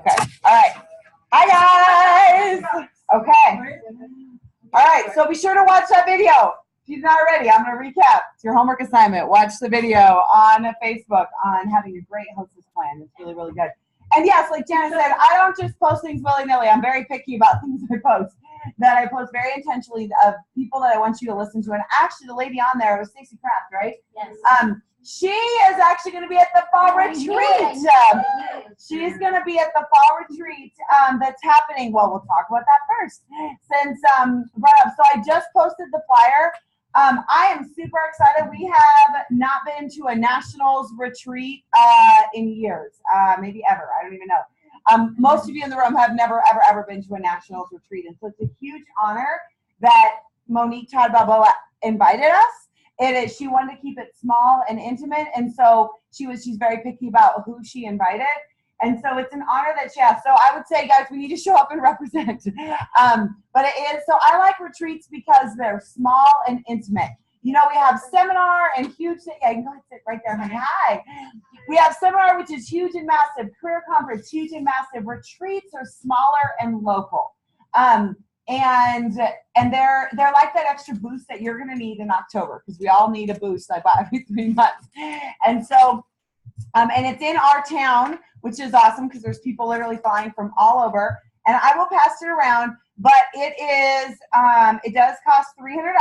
Okay. All right. Hi, guys. Okay. All right. So be sure to watch that video. If you're not already, I'm going to recap. It's your homework assignment. Watch the video on Facebook on having a great hostess plan. It's really, really good. And yes, like Jana said, I don't just post things willy-nilly. I'm very picky about things I post. That I post very intentionally of people that I want you to listen to. And actually, the lady on there was Stacey Kraft, right? Yes. She is actually going to be at the fall retreat. She's going to be at the fall retreat that's happening. Well, we'll talk about that first. Since so I just posted the flyer. I am super excited. We have not been to a nationals retreat in years, maybe ever. I don't even know. Most of you in the room have never, ever, ever been to a nationals retreat. And so it's a huge honor that Monique Todd Balboa invited us. It is, she wanted to keep it small and intimate. And so she's very picky about who she invited. And so it's an honor that she asked. So I would say, guys, we need to show up and represent. But it is, so I like retreats because they're small and intimate. You know, we have seminar and huge, yeah, you can go ahead and sit right there, honey. Hi. We have seminar, which is huge and massive. Career conference, huge and massive. Retreats are smaller and local. And they're like that extra boost that you're gonna need in October, because we all need a boost like about every 3 months. And so, and it's in our town, which is awesome because there's people literally flying from all over. And I will pass it around, but it is, it does cost $300.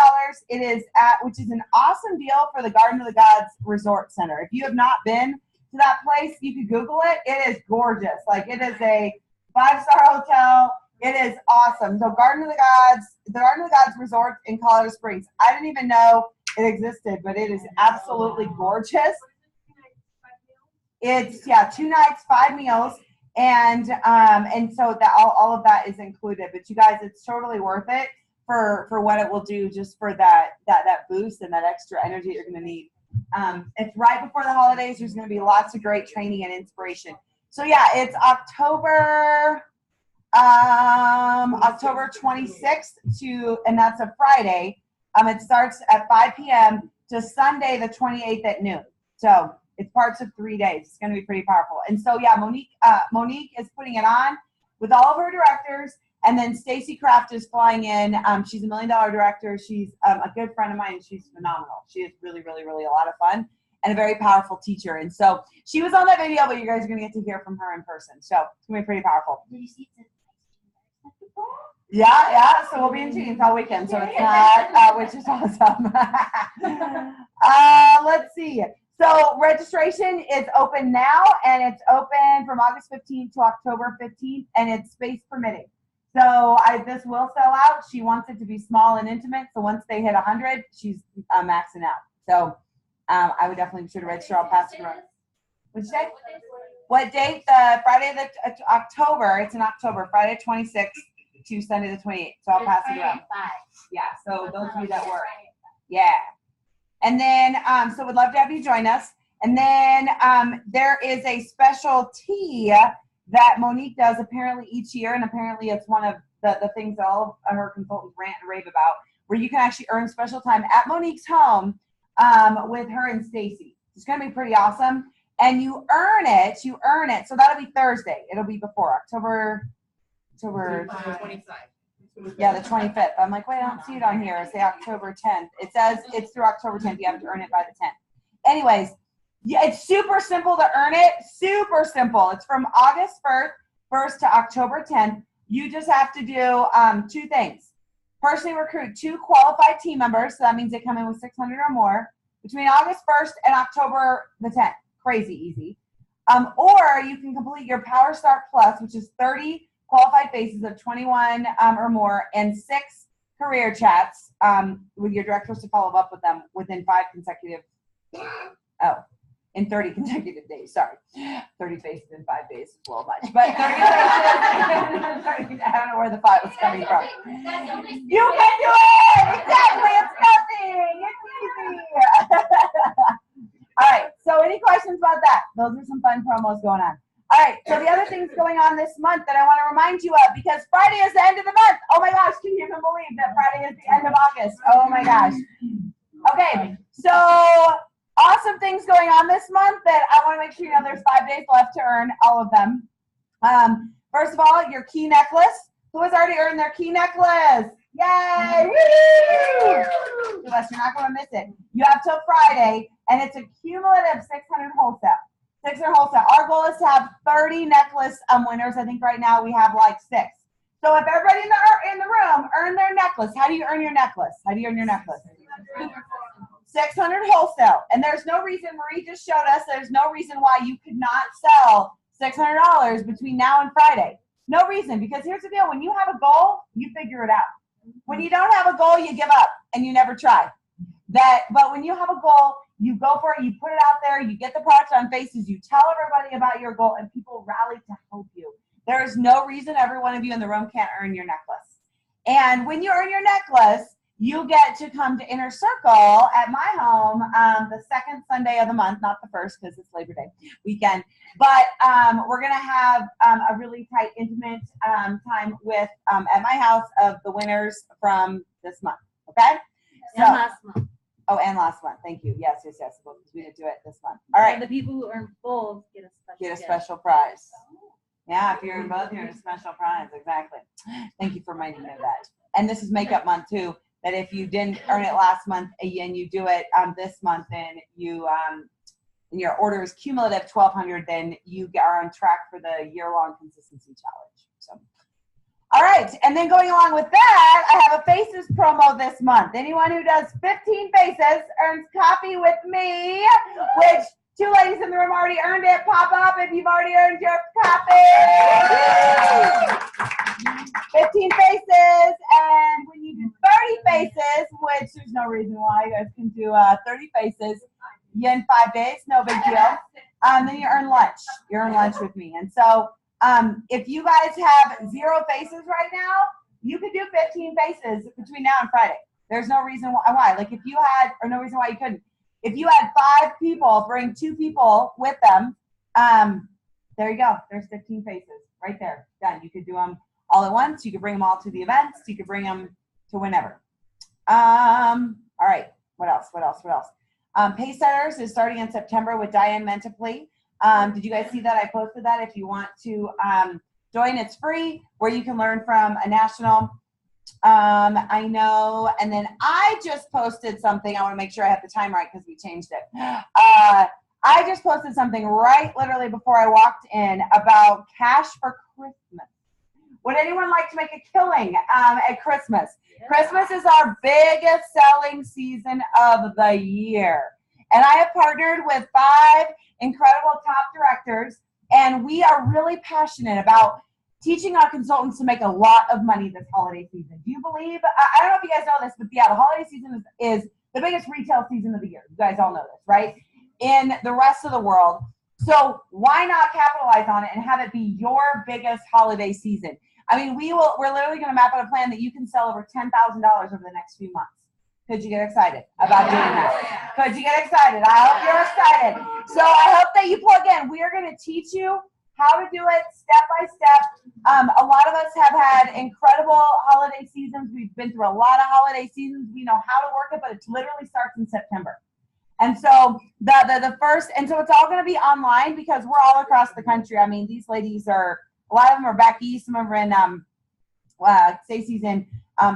It is which is an awesome deal for the Garden of the Gods Resort Center. If you have not been to that place, you can Google it. It is gorgeous. Like, it is a 5-star hotel. It is awesome. So the Garden of the Gods Resort in Colorado Springs. I didn't even know it existed, but it is absolutely gorgeous. It's 2 nights, 5 meals, and so that all of that is included. But you guys, it's totally worth it for what it will do, just for that boost and that extra energy you're going to need. It's right before the holidays. There's going to be lots of great training and inspiration. So yeah, it's October 26th and that's a Friday. It starts at 5 p.m. to Sunday the 28th at noon. So it's parts of 3 days. It's going to be pretty powerful. And so yeah, Monique is putting it on with all of her directors, and then Stacey Kraft is flying in. She's a $1 million director. She's a good friend of mine, and she's phenomenal. She is really, really, really a lot of fun and a very powerful teacher. And so she was on that video, but you guys are going to get to hear from her in person. So it's going to be pretty powerful. Did you see it? Yeah. So we'll be in jeans all weekend. So it's not, which is awesome. Let's see. So registration is open now, and it's open from August 15th to October 15th, and it's space permitting. So this will sell out. She wants it to be small and intimate. So once they hit 100, she's maxing out. So I would definitely be sure to register. I'll pass it around. What'd you say? What date? The Friday, October. It's in October, Friday 26th to Sunday the 28th. So I'll pass it around. Yeah. So those of you that work. Yeah. And then, so we'd love to have you join us. And then there is a special tea that Monique does apparently each year, and apparently it's one of the things that all of her consultants rant and rave about, where you can actually earn special time at Monique's home with her and Stacey. It's going to be pretty awesome. And you earn it. So that'll be Thursday. It'll be before October 25. Yeah, the 25th. I'm like, wait, I don't see it on here. It's the October 10th. It says it's through October 10th. You have to earn it by the 10th. Anyways, yeah, it's super simple to earn it. Super simple. It's from August 1st to October 10th. You just have to do 2 things. Personally recruit 2 qualified team members. So that means they come in with 600 or more between August 1st and October the 10th. Crazy easy. Or you can complete your Power Start Plus, which is 30 qualified faces of 21 or more, and 6 career chats with your directors to follow up with them within 30 consecutive days. Sorry, 30 faces in 5 days is a little much, but 30 faces. I don't know where the 5 was coming from. You can do it! Exactly, it's nothing. It's easy. All right, so any questions about that? Those are some fun promos going on. All right, so the other things going on this month that I want to remind you of, because Friday is the end of the month. Oh my gosh, can you even believe that Friday is the end of August? Oh my gosh. Okay, so awesome things going on this month that I want to make sure you know there's 5 days left to earn all of them. First of all, your key necklace. Who has already earned their key necklace? Yay! Woo! You're not going to miss it. You have till Friday, and it's a cumulative 600 wholesale. 600 wholesale. Our goal is to have 30 necklace winners. I think right now we have like 6. So if everybody in the room earn their necklace, how do you earn your necklace? How do you earn your necklace? 600 wholesale. And there's no reason, Marie just showed us, there's no reason why you could not sell $600 between now and Friday. No reason, because here's the deal. When you have a goal, you figure it out. When you don't have a goal, you give up and you never try. But when you have a goal, you go for it, you put it out there, you get the product on faces, you tell everybody about your goal, and people rally to help you. There is no reason every one of you in the room can't earn your necklace. And when you earn your necklace, you get to come to Inner Circle at my home the second Sunday of the month, not the first because it's Labor Day weekend. But we're going to have a really tight, intimate time with at my house of the winners from this month. Okay? And last month. Oh, and last month. Thank you. Yes, because we didn't do it this month. All right. And the people who earn both get a special prize. Yeah, if you're in both, you're in a special prize. Exactly. Thank you for reminding me of that. And this is makeup month too. That if you didn't earn it last month and you do it this month, then you and your order is cumulative 1,200, then you are on track for the year-long consistency challenge. So, all right, and then going along with that, I have a faces promo this month. Anyone who does 15 faces earns coffee with me, which 2 ladies in the room already earned it. Pop up if you've already earned your coffee. 15 faces, and when you do 30 faces, which there's no reason why you guys can do 30 faces in 5 days, no big deal. Then you earn lunch. You earn lunch with me. And so if you guys have 0 faces right now, you could do 15 faces between now and Friday. There's no reason why. Like if you had, or no reason why you couldn't. If you had 5 people, bring 2 people with them, there you go. There's 15 faces right there. Done. You could do them all at once. You could bring them all to the events. You could bring them to whenever. All right. What else? Pace Setters is starting in September with Diane Mentiply. Did you guys see that? I posted that. If you want to join, it's free, where you can learn from a national. I know. And then I just posted something. I want to make sure I have the time right because we changed it. I just posted something right literally before I walked in about cash for Christmas. Would anyone like to make a killing at Christmas? Yeah. Christmas is our biggest selling season of the year. And I have partnered with 5 incredible top directors, and we are really passionate about teaching our consultants to make a lot of money this holiday season. Do you believe, I don't know if you guys know this, but yeah, the holiday season is the biggest retail season of the year. You guys all know this, right? In the rest of the world. So why not capitalize on it and have it be your biggest holiday season? I mean, we're literally going to map out a plan that you can sell over $10,000 over the next few months. Could you get excited about doing that? Could you get excited? I hope you're excited. So I hope that you plug in. We are going to teach you how to do it step by step. A lot of us have had incredible holiday seasons. We've been through a lot of holiday seasons. We know how to work it, but it literally starts in September. And so the first, and so it's all going to be online because we're all across the country. I mean, these ladies are, a lot of them are back east. Some of them are in, Stacey's in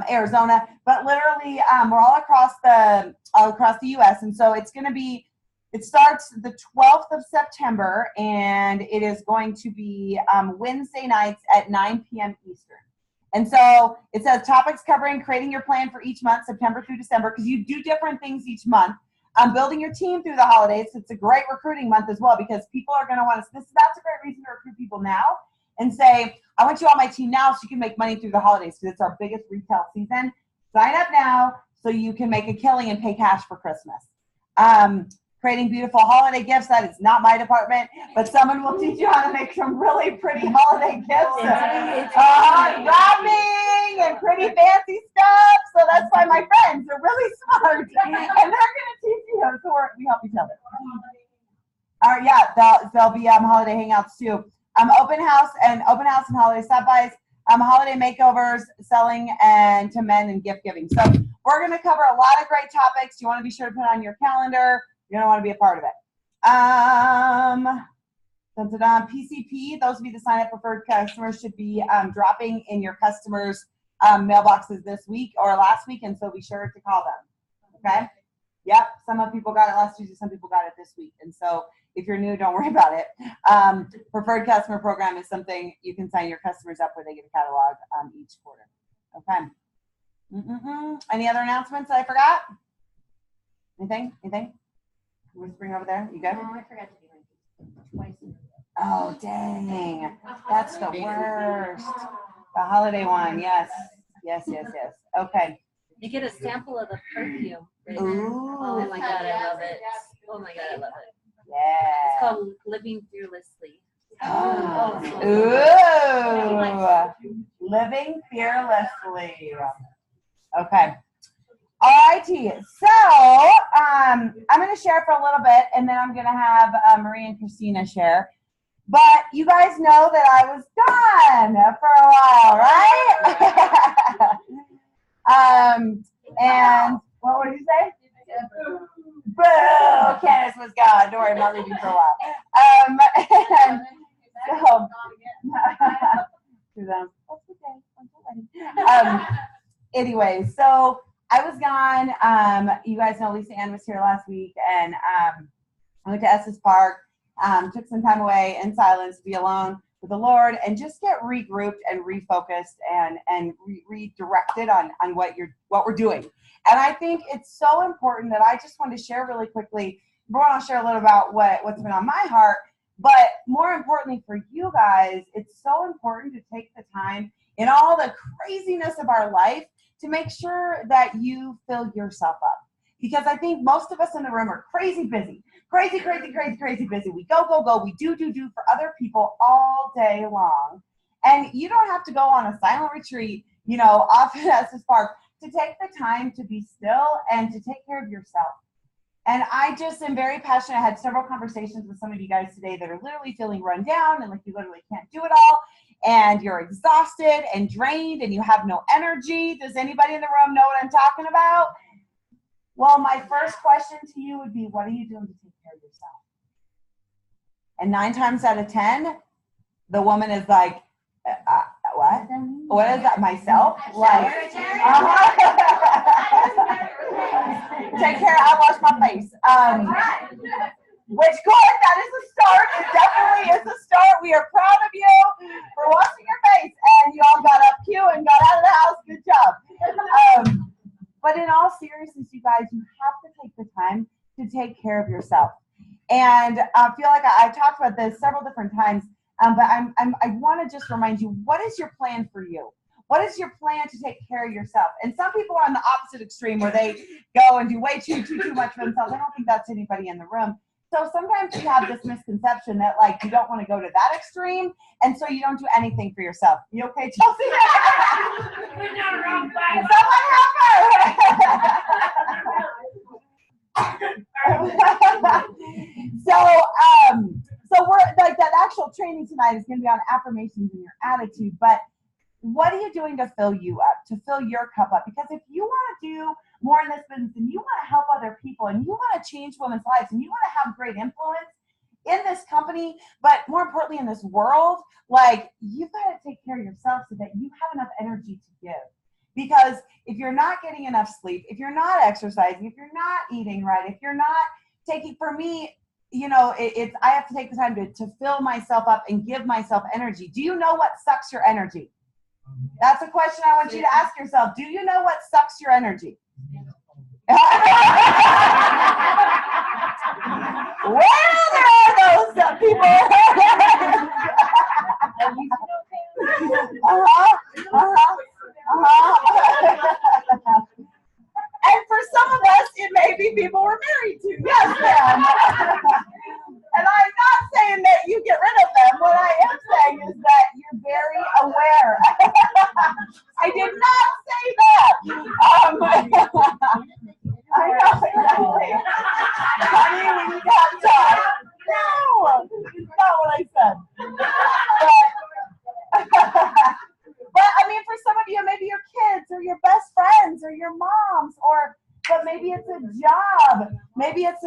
Arizona, but literally we're all across the U.S. And so it's going to be, it starts the 12th of September, and it is going to be Wednesday nights at 9 p.m. Eastern. And so it says topics covering creating your plan for each month, September through December, because you do different things each month. Building your team through the holidays. It's a great recruiting month as well because people are going to want to, that's a great reason to recruit people now and say, I want you on my team now so you can make money through the holidays because it's our biggest retail season. Sign up now so you can make a killing and pay cash for Christmas. Creating beautiful holiday gifts, that is not my department, but someone will teach you how to make some really pretty holiday gifts. Wrapping and pretty fancy stuff. So that's why my friends are really smart. And they're going to teach you. So we help each other. All right, yeah, there'll be holiday hangouts too. Open house and holiday stop-bys. Holiday makeovers, selling and to men and gift giving. So we're going to cover a lot of great topics. You want to be sure to put on your calendar. You're going to want to be a part of it. PCP, those of you that sign up preferred customers should be dropping in your customers' mailboxes this week or last week, and so be sure to call them. Okay? Yep, some of people got it last Tuesday, some people got it this week. And so if you're new, don't worry about it. Preferred customer program is something you can sign your customers up where they get a catalog each quarter. Okay. Any other announcements that I forgot? Anything? Whispering over there? You good? No, I forgot to do my twice. Oh, dang. That's the worst. The holiday one. Yes. Okay. You get a sample of the perfume. Ooh. Oh my God, I love it. Oh my God, I love it. Yeah. It's called Living Fearlessly. Ooh. Living Fearlessly. Okay. Alrighty. So I'm going to share for a little bit, and then I'm going to have Marie and Christina share. But you guys know that I was gone for a while, right? And what would you say? Boo! Candace was gone. Don't worry, I'm not leaving for a while. And so, anyway, so I was gone. You guys know Lisa Ann was here last week, and I went to Estes Park. Took some time away in silence to be alone with the Lord and just get regrouped and refocused and redirected on what we're doing. And I think it's so important that I just want to share really quickly. I'll share a little about what's been on my heart, but more importantly for you guys, it's so important to take the time in all the craziness of our life to make sure that you fill yourself up. Because I think most of us in the room are crazy busy. Crazy busy. We go. We do for other people all day long. And you don't have to go on a silent retreat, off at Estes Park to take the time to be still and to take care of yourself. And I just am very passionate. I had several conversations with some of you guys today that are literally feeling run down and like you literally can't do it all. And you're exhausted and drained and you have no energy. Does anybody in the room know what I'm talking about? Well, my first question to you would be, what are you doing to take care of yourself? And 9 times out of 10, the woman is like, what? What is that? Myself? Like, take care, I wash my face. Which good, that is a start. It definitely is a start. We are proud of you for washing your face. And you all got up cute and got out of the house. Good job. But in all seriousness, you guys, you have to take the time to take care of yourself. And I feel like I've talked about this several different times, but I want to just remind you, what is your plan for you? What is your plan to take care of yourself? And some people are on the opposite extreme where they go and do way too much for themselves. I don't think that's anybody in the room. So sometimes you have this misconception that like you don't want to go to that extreme, and so you don't do anything for yourself. You okay, Chelsea? Someone help her! So we're like that actual training tonight is going to be on affirmations and your attitude, but what are you doing to fill you up, to fill your cup up? Because if you want to do more in this business and you want to help other people and you want to change women's lives and you want to have great influence in this company, but more importantly in this world, like you've got to take care of yourself so that you have enough energy to give. Because if you're not getting enough sleep, if you're not exercising, if you're not eating right, if you're not taking, for me, I have to take the time to fill myself up and give myself energy. Do you know what sucks your energy? That's a question I want you to ask yourself. Do you know what sucks your energy? Well, there are those people. And for some of us, it may be people we're married to. Yes, ma'am. And I'm not saying that you get rid of them. What I am saying is that you're very aware. I did not say that. I know exactly. Honey, we need to have time. No, it's not what I said. But I mean, for some of you, maybe your kids or your best friends or your moms, but maybe it's a job. Maybe it's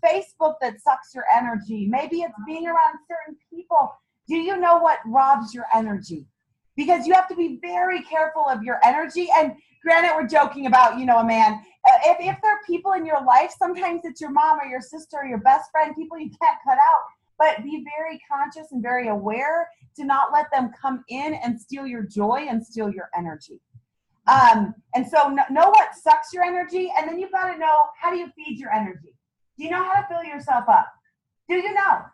Facebook that sucks your energy. Maybe it's being around certain people. Do you know what robs your energy? Because you have to be very careful of your energy. And granted, we're joking about, a man. If there are people in your life, sometimes it's your mom or your sister or your best friend, people you can't cut out. But be very conscious and very aware to not let them come in and steal your joy and steal your energy. And so know what sucks your energy, and then you've got to know, how do you feed your energy? Do you know how to fill yourself up? Do you know?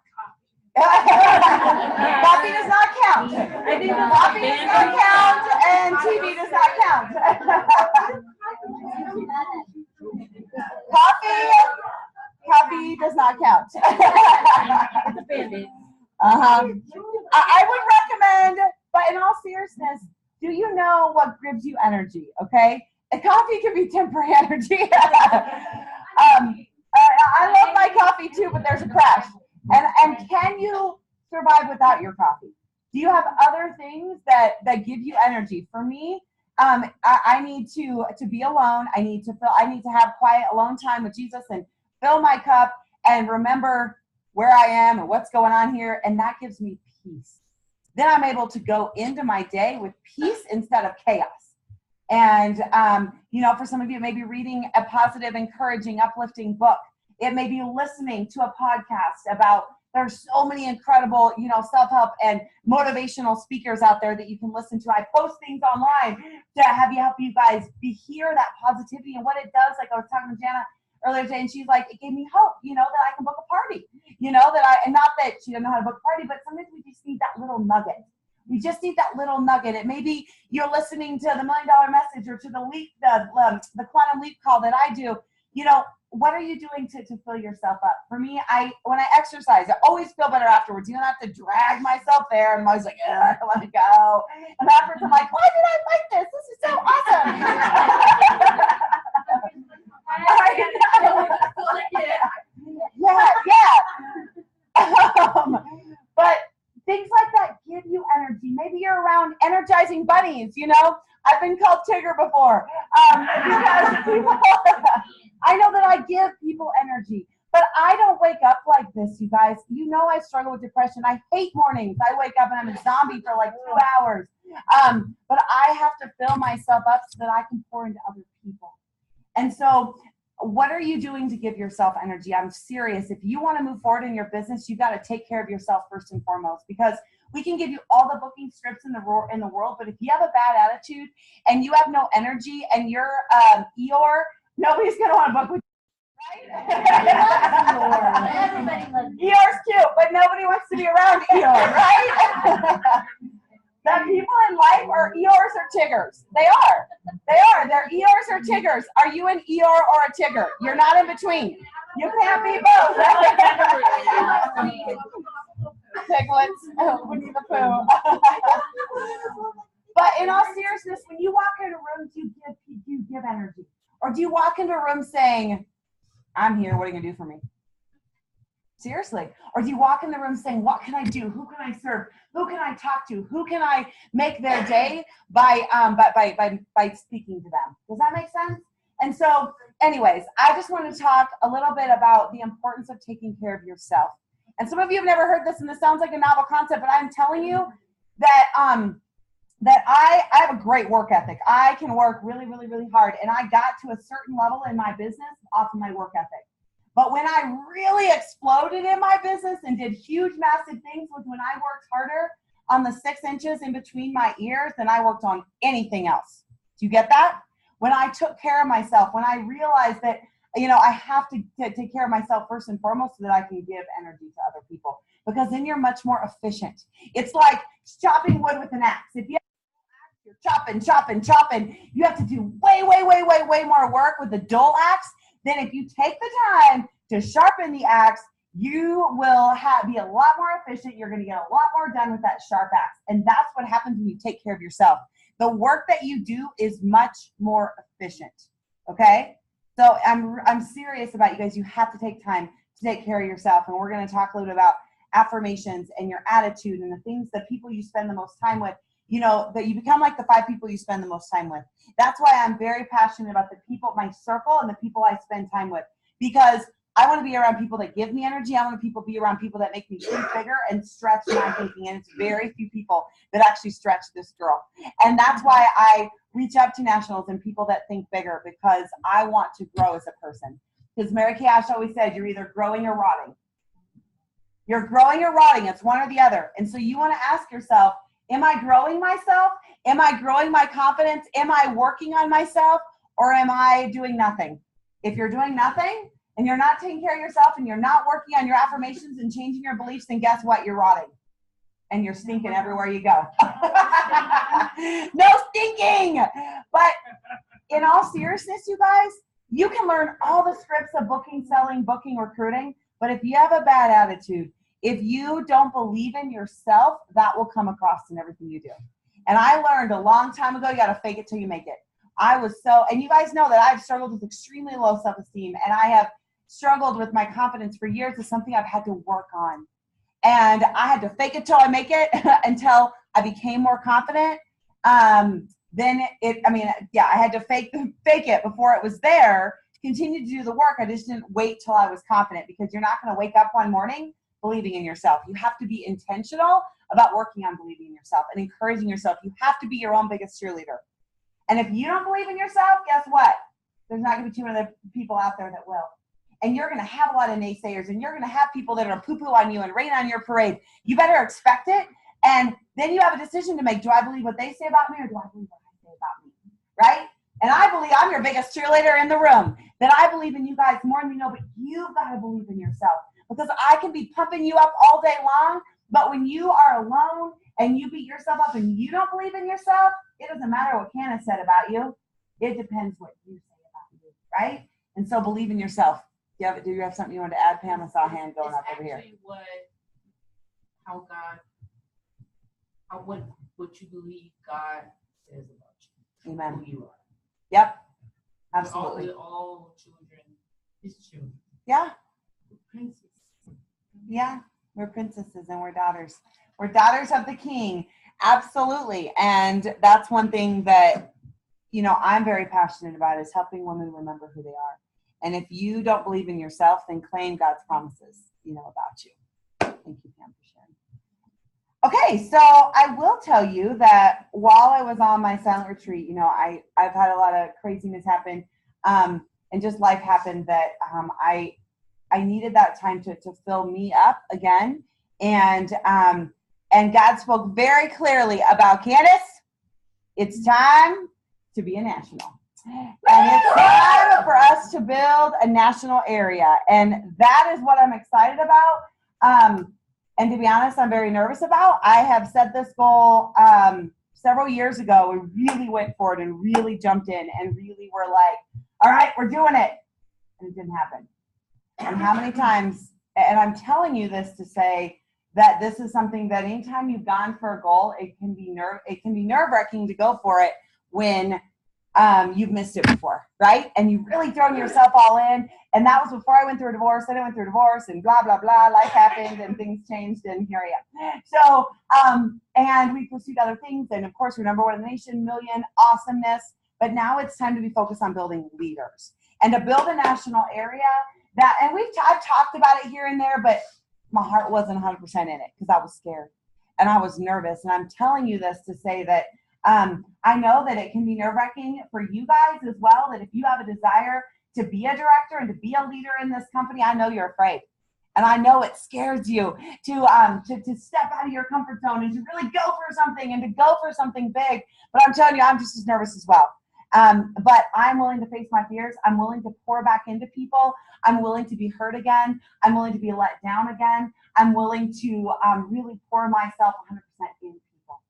Coffee does not count. I think Coffee does not count, and TV does not count. Coffee does not count. I would recommend, but in all seriousness, do you know what gives you energy? Okay, and coffee can be temporary energy. I love my coffee too, but there's a crash. And can you survive without your coffee? Do you have other things that give you energy? For me, I need to be alone. I need to have quiet, alone time with Jesus and fill my cup and remember where I am and what's going on here, and that gives me peace. Then I'm able to go into my day with peace instead of chaos. And for some of you, it may be reading a positive, encouraging, uplifting book. It may be listening to a podcast about, there's so many incredible, self-help and motivational speakers out there that you can listen to. I post things online to help you guys hear that positivity and what it does. Like I was talking to Jana earlier today, and she's like, it gave me hope, that I can book a party, and not that she doesn't know how to book a party, but sometimes we just need that little nugget. We just need that little nugget. It may be you're listening to the $1 Million Message or to the Quantum Leap call that I do. What are you doing to fill yourself up? For me, when I exercise, I always feel better afterwards. You don't have to drag myself there. And I'm always like, I don't want to go. And afterwards, I'm like, why did I like this? This is so awesome. But things like that give you energy. Maybe you're around energizing bunnies. I've been called Tigger before. Because I know that I give people energy, but I don't wake up like this, you guys. I struggle with depression. I hate mornings. I wake up and I'm a zombie for like 2 hours. But I have to fill myself up so that I can pour into other people. And so what are you doing to give yourself energy? I'm serious. If you want to move forward in your business, you got to take care of yourself first and foremost, because we can give you all the booking scripts in the world, but if you have a bad attitude and you have no energy and you're Eeyore, nobody's going to want to book with you, right? Everybody loves Eeyore's cute, but nobody wants to be around Eeyore, right? The people in life are Eeyores or Tiggers. They are. They're Eeyores or Tiggers. Are you an Eeyore or a Tigger? You're not in between. You can't be both. Piglets, Winnie the Pooh. But in all seriousness, when you walk in a room, do you give energy? Or do you walk into a room saying, I'm here, what are you going to do for me? Seriously. Or do you walk in the room saying, what can I do? Who can I serve? Who can I talk to? Who can I make their day by speaking to them? Does that make sense? And so, anyways, I just want to talk a little bit about the importance of taking care of yourself. And some of you have never heard this, and this sounds like a novel concept, but I'm telling you that I have a great work ethic. I can work really, really, really hard, and I got to a certain level in my business off of my work ethic. But when I really exploded in my business and did huge, massive things was when I worked harder on the 6 inches in between my ears than I worked on anything else. Do you get that? When I took care of myself, when I realized that, I have to take care of myself first and foremost so that I can give energy to other people, because then you're much more efficient. It's like chopping wood with an axe. If you you're chopping, you have to do way more work with the dull axe. Then if you take the time to sharpen the axe, you will be a lot more efficient. You're going to get a lot more done with that sharp axe. And that's what happens when you take care of yourself. The work that you do is much more efficient. Okay? So I'm serious about you guys. You have to take time to take care of yourself. And we're going to talk a little bit about affirmations and your attitude and the things, the people you spend the most time with. That you become like the 5 people you spend the most time with. That's why I'm very passionate about the people, my circle, and the people I spend time with. Because I want to be around people that give me energy. I want to be around people that make me think bigger and stretch my thinking. And it's very few people that actually stretch this girl. And that's why I reach out to nationals and people that think bigger, because I want to grow as a person. Because Mary Kay Ash always said, you're either growing or rotting. You're growing or rotting. It's one or the other. And so you want to ask yourself, am I growing myself? Am I growing my confidence? Am I working on myself? Or am I doing nothing? If you're doing nothing and you're not taking care of yourself and you're not working on your affirmations and changing your beliefs, then guess what? You're rotting. And you're stinking everywhere you go. No stinking! But in all seriousness, you guys, you can learn all the scripts of booking, selling, booking, recruiting, but if you have a bad attitude, if you don't believe in yourself, that will come across in everything you do. And I learned a long time ago, you got to fake it till you make it. And you guys know that I've struggled with extremely low self-esteem, and I have struggled with my confidence for years. It's something I've had to work on. And I had to fake it till I make it until I became more confident. I had to fake it before it was there, continue to do the work. I just didn't wait till I was confident, because you're not going to wake up one morning believing in yourself. You have to be intentional about working on believing in yourself and encouraging yourself. You have to be your own biggest cheerleader. And if you don't believe in yourself, guess what? There's not going to be too many people out there that will. And you're going to have a lot of naysayers, and you're going to have people that are poo-poo on you and rain on your parade. You better expect it. And then you have a decision to make. Do I believe what they say about me, or do I believe what I say about me? Right? And I believe I'm your biggest cheerleader in the room. That I believe in you guys more than you know, but you've got to believe in yourself. Because I can be pumping you up all day long, but when you are alone and you beat yourself up and you don't believe in yourself, it doesn't matter what Candace said about you. It depends what you say about you, right? And so believe in yourself. Do you have something you want to add, Pam? I saw a hand going up over here. What you believe God says about you. Amen. Who you are. Yep. Absolutely. All children, his children. Yeah. Princess. Yeah. We're princesses and we're daughters. We're daughters of the King. Absolutely. And that's one thing that, I'm very passionate about, is helping women remember who they are. And if you don't believe in yourself, then claim God's promises, about you. Thank you, Pam, for sharing. Okay, so I will tell you that while I was on my silent retreat, I've had a lot of craziness happen, and just life happened that I needed that time to fill me up again. And God spoke very clearly about, Candace, it's time to be a national. And it's time for us to build a national area. And that is what I'm excited about. And to be honest, I'm very nervous about. I have set this goal several years ago. We really went for it and really jumped in and really were like, all right, we're doing it. And it didn't happen. And how many times, and I'm telling you this to say that this is something that anytime you've gone for a goal, it can be nerve-wracking to go for it when you've missed it before, right? And you've really thrown yourself all in. And that was before I went through a divorce. Then I went through a divorce and blah, blah, blah. Life happened and things changed, and here I am. So, and we pursued other things. And of course, we're number one in the nation, million, awesomeness. But now it's time to be focused on building leaders and to build a national area and I've talked about it here and there, but my heart wasn't 100% in it because I was scared and I was nervous. And I'm telling you this to say that I know that it can be nerve-wracking for you guys as well, that if you have a desire to be a director and to be a leader in this company, I know you're afraid. And I know it scares you to step out of your comfort zone and to really go for something and to go for something big. But I'm telling you, I'm just as nervous as well. But I'm willing to face my fears. I'm willing to pour back into people. I'm willing to be hurt again. I'm willing to be let down again. I'm willing to really pour myself 100% into people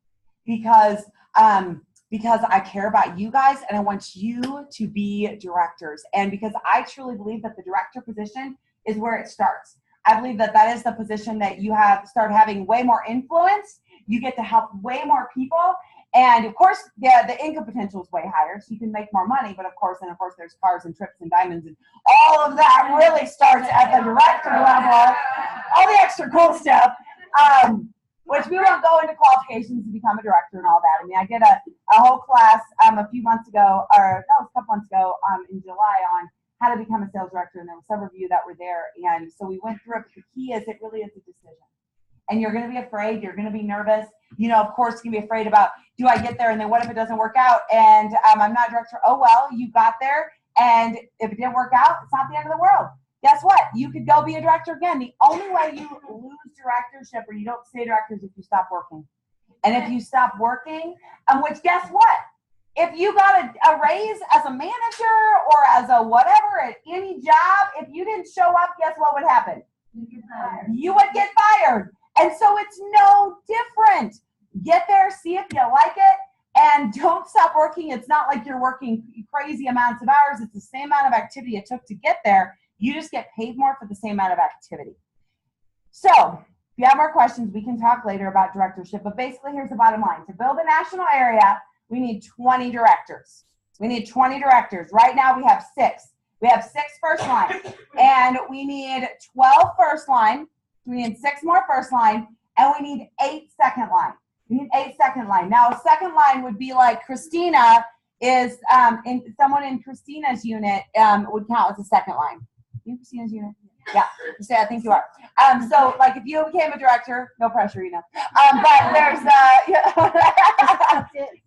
because I care about you guys and I want you to be directors. And because I truly believe that the director position is where it starts. I believe that is the position that you start having way more influence. You get to help way more people. And of course, the income potential is way higher, so you can make more money. But of course, there's cars and trips and diamonds, and all of that really starts at the director level. All the extra cool stuff, which we won't go into qualifications to become a director and all that. I mean, I did a whole class a couple months ago in July how to become a sales director, and there were several of you that were there. And so we went through it. The key is it really is a decision. And you're going to be afraid. You're going to be nervous. You know, of course, you can be afraid about, do I get there? And then what if it doesn't work out? And I'm not a director. Oh, well, you got there. And if it didn't work out, it's not the end of the world. Guess what? You could go be a director again. The only way you lose directorship or you don't stay director is if you stop working. And if you stop working, which guess what? If you got a raise as a manager or as a whatever at any job, if you didn't show up, guess what would happen? You would get fired. And so it's no different. Get there, see if you like it, and don't stop working. It's not like you're working crazy amounts of hours. It's the same amount of activity it took to get there. You just get paid more for the same amount of activity. So if you have more questions, we can talk later about directorship. But basically, here's the bottom line. To build a national area, we need 20 directors. We need 20 directors. Right now, we have 6. We have 6 first line. And we need 12 first line. We need 6 more first line. And we need 8 second line. We need 8 second line. Now, a second line would be like Christina is, someone in Christina's unit would count as a second line. You Christina's unit? Yeah, I think you are. So, like, if you became a director, no pressure, you know. But there's,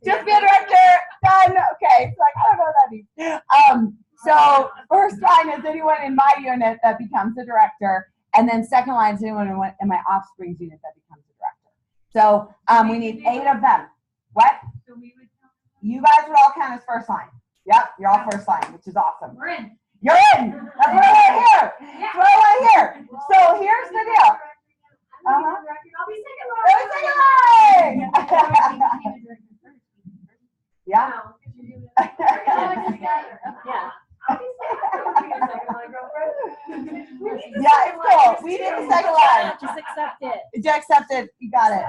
just be a director, done. Okay, so like, I don't know what that means. So, first line is anyone in my unit that becomes a director, and then second line is anyone in my offspring's unit that becomes a director. So, we need 8 of them. What? You guys would all count as first line. Yep, you're all first line, which is awesome. We're in. You're in. That's what I want to hear. That's what I want to hear. So here's the deal. Yeah. Yeah, it's cool. We did the second line. Just accept it. Just accept it. You got it.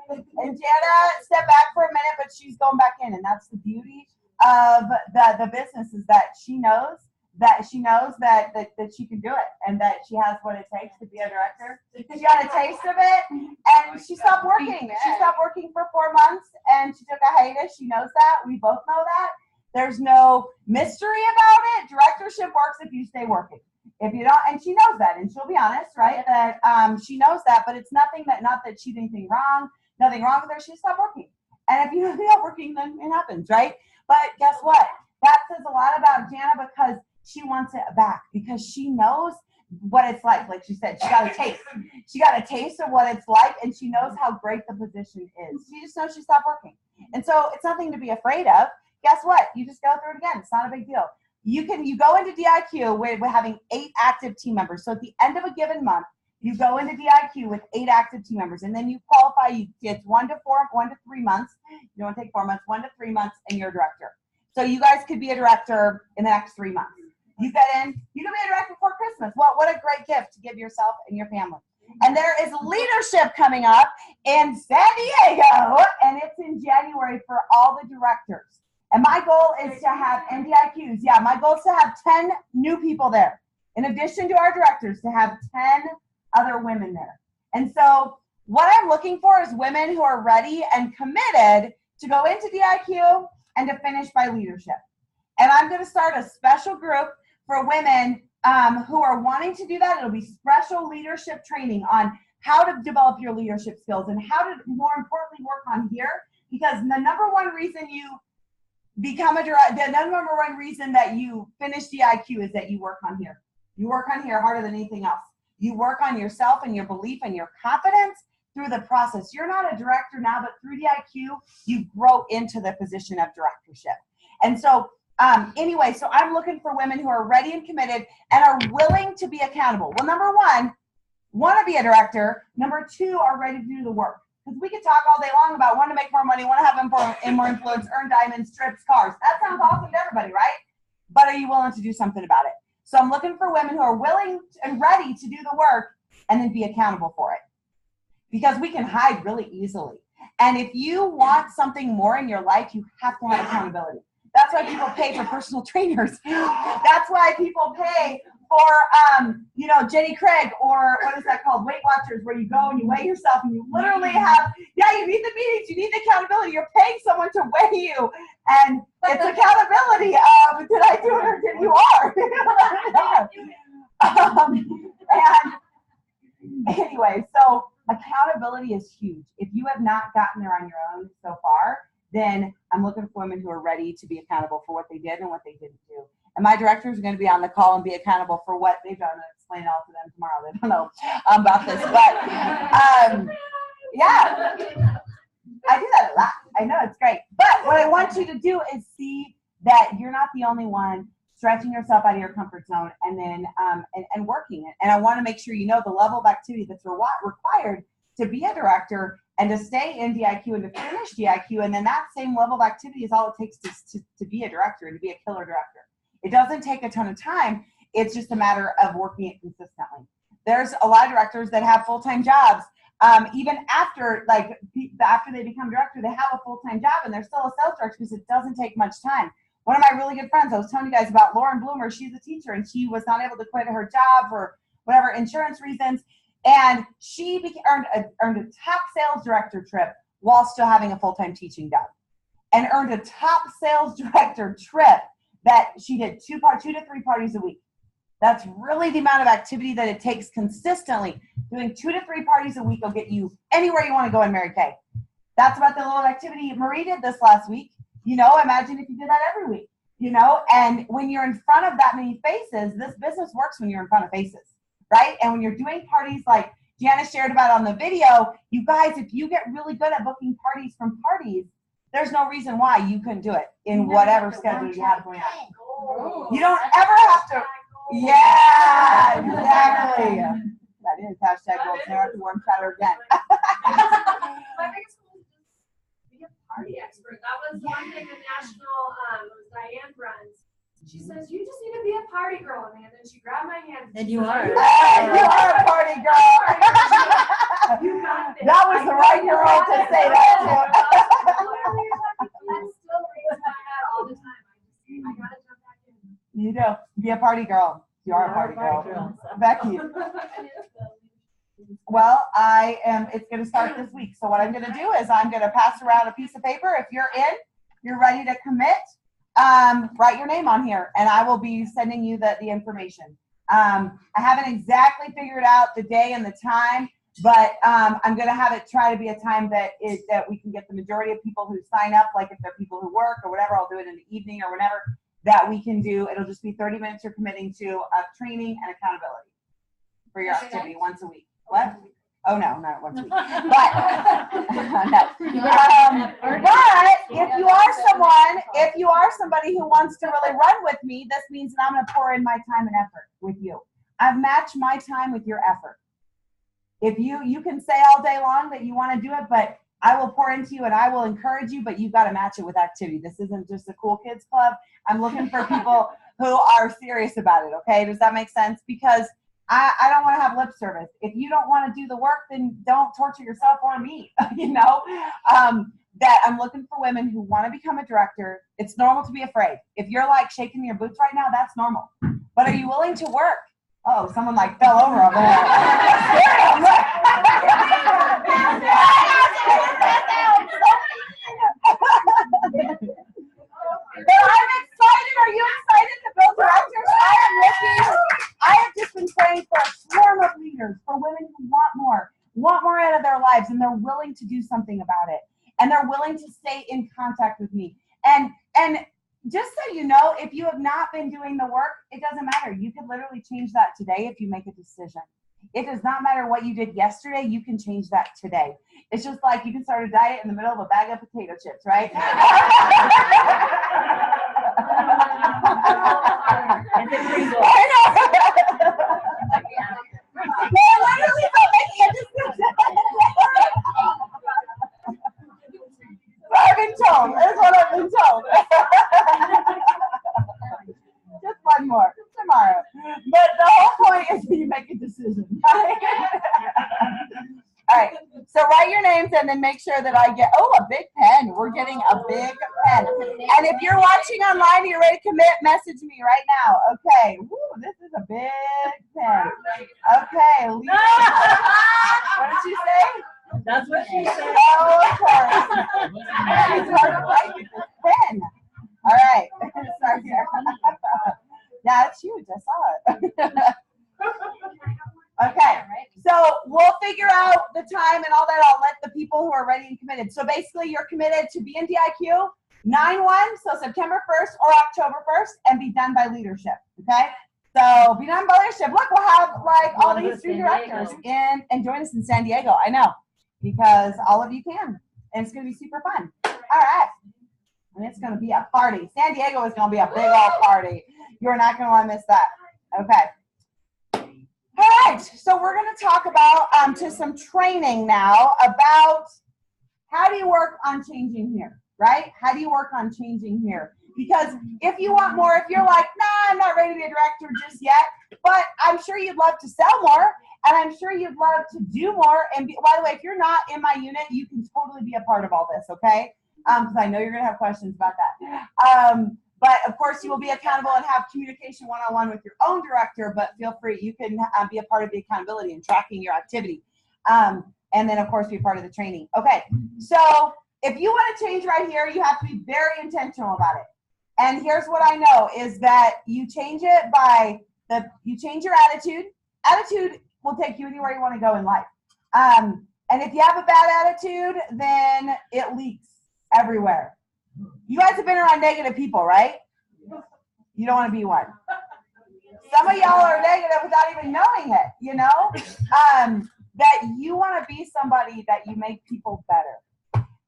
And Jana, step back for a minute, but she's going back in, and that's the beauty of the business is that she knows that she can do it and that she has what it takes to be a director. She got a taste of it and she stopped working. She stopped working for 4 months and she took a hiatus. She knows that. We both know that. There's no mystery about it. Directorship works if you stay working. If you don't, and she knows that, and she'll be honest, right? That she knows that, but it's not that she did anything wrong. Nothing wrong with her. She stopped working. And if you're not working, then it happens, right? But guess what? That says a lot about Jana because she wants it back because she knows what it's like. Like she said, she got a taste. She got a taste of what it's like, and she knows how great the position is. She just knows she stopped working. And so it's nothing to be afraid of. Guess what? You just go through it again. It's not a big deal. You go into DIQ with having 8 active team members. So at the end of a given month, you go into DIQ with 8 active team members, and then you qualify. It's 1 to 3 months. You don't want to take 4 months, 1 to 3 months, and you're a director. So you guys could be a director in the next 3 months. You get in, you can be a director before Christmas. What a great gift to give yourself and your family. And there is leadership coming up in San Diego, and it's in January for all the directors. And my goal is to have NDIQs. Yeah, my goal is to have 10 new people there. In addition to our directors, to have 10 other women there. And so what I'm looking for is women who are ready and committed to go into DIQ and to finish by leadership. And I'm going to start a special group for women who are wanting to do that. It'll be special leadership training on how to develop your leadership skills and how to, more importantly, work on here. Because the number one reason you become a director, the number one reason that you finish DIQ is that you work on here. You work on here harder than anything else. You work on yourself and your belief and your confidence through the process. You're not a director now, but through DIQ, you grow into the position of directorship. And so anyway, so I'm looking for women who are ready and committed and are willing to be accountable. Well, number 1, want to be a director. Number 2, are ready to do the work. Because we can talk all day long about want to make more money, want to have more influence, earn diamonds, trips, cars. That sounds awesome to everybody, right? But are you willing to do something about it? So I'm looking for women who are willing and ready to do the work and then be accountable for it. Because we can hide really easily. And if you want something more in your life, you have to have accountability. That's why people pay for personal trainers. That's why people pay you know, Jenny Craig, or what is that called? Weight Watchers, where you go and you weigh yourself and you literally have, you need the meetings, you need the accountability. You're paying someone to weigh you, and it's accountability. Did I do it or did you are? And anyway, so accountability is huge. If you have not gotten there on your own so far, then I'm looking for women who are ready to be accountable for what they did and what they didn't do. And my directors are going to be on the call and be accountable for what they've done, and explain it all to them tomorrow. They don't know about this, but yeah, I do that a lot. I know, it's great. But what I want you to do is see that you're not the only one stretching yourself out of your comfort zone and then and working it. And I want to make sure you know the level of activity that's required to be a director and to stay in DIQ and to finish DIQ. And then that same level of activity is all it takes to be a director and to be a killer director. It doesn't take a ton of time. It's just a matter of working it consistently. There's a lot of directors that have full-time jobs. Even after they become director, they have a full-time job and they're still a sales director because it doesn't take much time. One of my really good friends, I was telling you guys about Lauren Bloomer. She's a teacher and she was not able to quit her job for whatever insurance reasons. And she earned a top sales director trip while still having a full-time teaching job, and earned a top sales director trip that she did 2 to 3 parties a week. That's really the amount of activity that it takes consistently. Doing 2 to 3 parties a week will get you anywhere you want to go in Mary Kay. That's about the level of activity Marie did this last week. You know, imagine if you did that every week, you know, and when you're in front of that many faces, this business works when you're in front of faces, right? And when you're doing parties like Gianna shared about on the video, you guys, if you get really good at booking parties from parties, there's no reason why you couldn't do it in whatever schedule you have going on. You don't ever have to. Yeah, exactly. That is hashtag goals. Never have to warm chatter again. My biggest goal is just be a party expert. That was one thing the national, it was Diane runs. She says, you just need to be a party girl, man. And then she grabbed my hand. And you are. You are a party girl. You got this. That was the right girl to say that to. That still rings my head all the time. I gotta jump back in. You do. Be a party girl. You are a party girl. Becky. Well, it's going to start this week. So what I'm going to do is I'm going to pass around a piece of paper. If you're in, you're ready to commit, write your name on here, and I will be sending you the information. I haven't exactly figured out the day and the time, but I'm going to have it try to be a time that we can get the majority of people who sign up, like if they're people who work or whatever, I'll do it in the evening or whenever, that we can do. It'll just be 30 minutes you're committing to training and accountability for your activity once a week. What? Oh, no, not once a week. But, no. But if you are somebody who wants to really run with me, this means that I'm going to pour in my time and effort with you. I've matched my time with your effort. If you can say all day long that you want to do it, but I will pour into you and I will encourage you, but you've got to match it with activity. This isn't just a cool kids club. I'm looking for people who are serious about it, okay? Does that make sense? Because I don't want to have lip service. If you don't want to do the work, then don't torture yourself or me, you know? That I'm looking for women who want to become a director. It's normal to be afraid. If you're like shaking your boots right now, that's normal. But are you willing to work? Oh, someone like fell over over there. But I'm excited. Are you excited to build directors? I have just been praying for a swarm of leaders, for women who want more out of their lives, and they're willing to do something about it. And they're willing to stay in contact with me. And just so you know, if you have not been doing the work, it doesn't matter. You can literally change that today if you make a decision. It does not matter what you did yesterday. You can change that today. It's just like you can start a diet in the middle of a bag of potato chips, right? I know. They're literally not making a decision. I've been told. That's what I've been told. Just one more tomorrow. But the whole point is that you make a decision. All right. So write your names and then make sure that I get, a big pen. We're getting a big pen. And if you're watching online and you're ready to commit, message me right now. Okay. Woo, this is a big pen. Okay, Lisa. What did she say? That's what she said. Oh, of course. She's hard to write with this pen. All right. Sorry. Yeah, it's huge. I saw it. Okay. So we'll figure out the time and all that. I'll let the people who are ready and committed. So basically, you're committed to be in DIQ 9/1, so September 1st or October 1st, and be done by leadership. Okay. So be done by leadership. Look, we'll have like all these three directors in and join us in San Diego. I know, because all of you can, and it's going to be super fun. All right. And it's going to be a party. San Diego is going to be a big old party. You're not going to want to miss that. Okay. All right. So we're going to talk about to some training now about how do you work on changing here, right? How do you work on changing here? Because if you want more, if you're like, nah, I'm not ready to be a director just yet, but I'm sure you'd love to sell more, and I'm sure you'd love to do more. And by the way, if you're not in my unit, you can totally be a part of all this, okay? Because I know you're going to have questions about that. But of course, you will be accountable and have communication one-on-one with your own director, but feel free, you can be a part of the accountability and tracking your activity. And then, of course, be a part of the training. Okay, so if you want to change right here, you have to be very intentional about it. And here's what I know is that you change it by you change your attitude. Attitude will take you anywhere you want to go in life. And if you have a bad attitude, then it leaks everywhere. You guys have been around negative people, right? You don't want to be one. Some of y'all are negative without even knowing it, you know? That you want to be somebody that you make people better.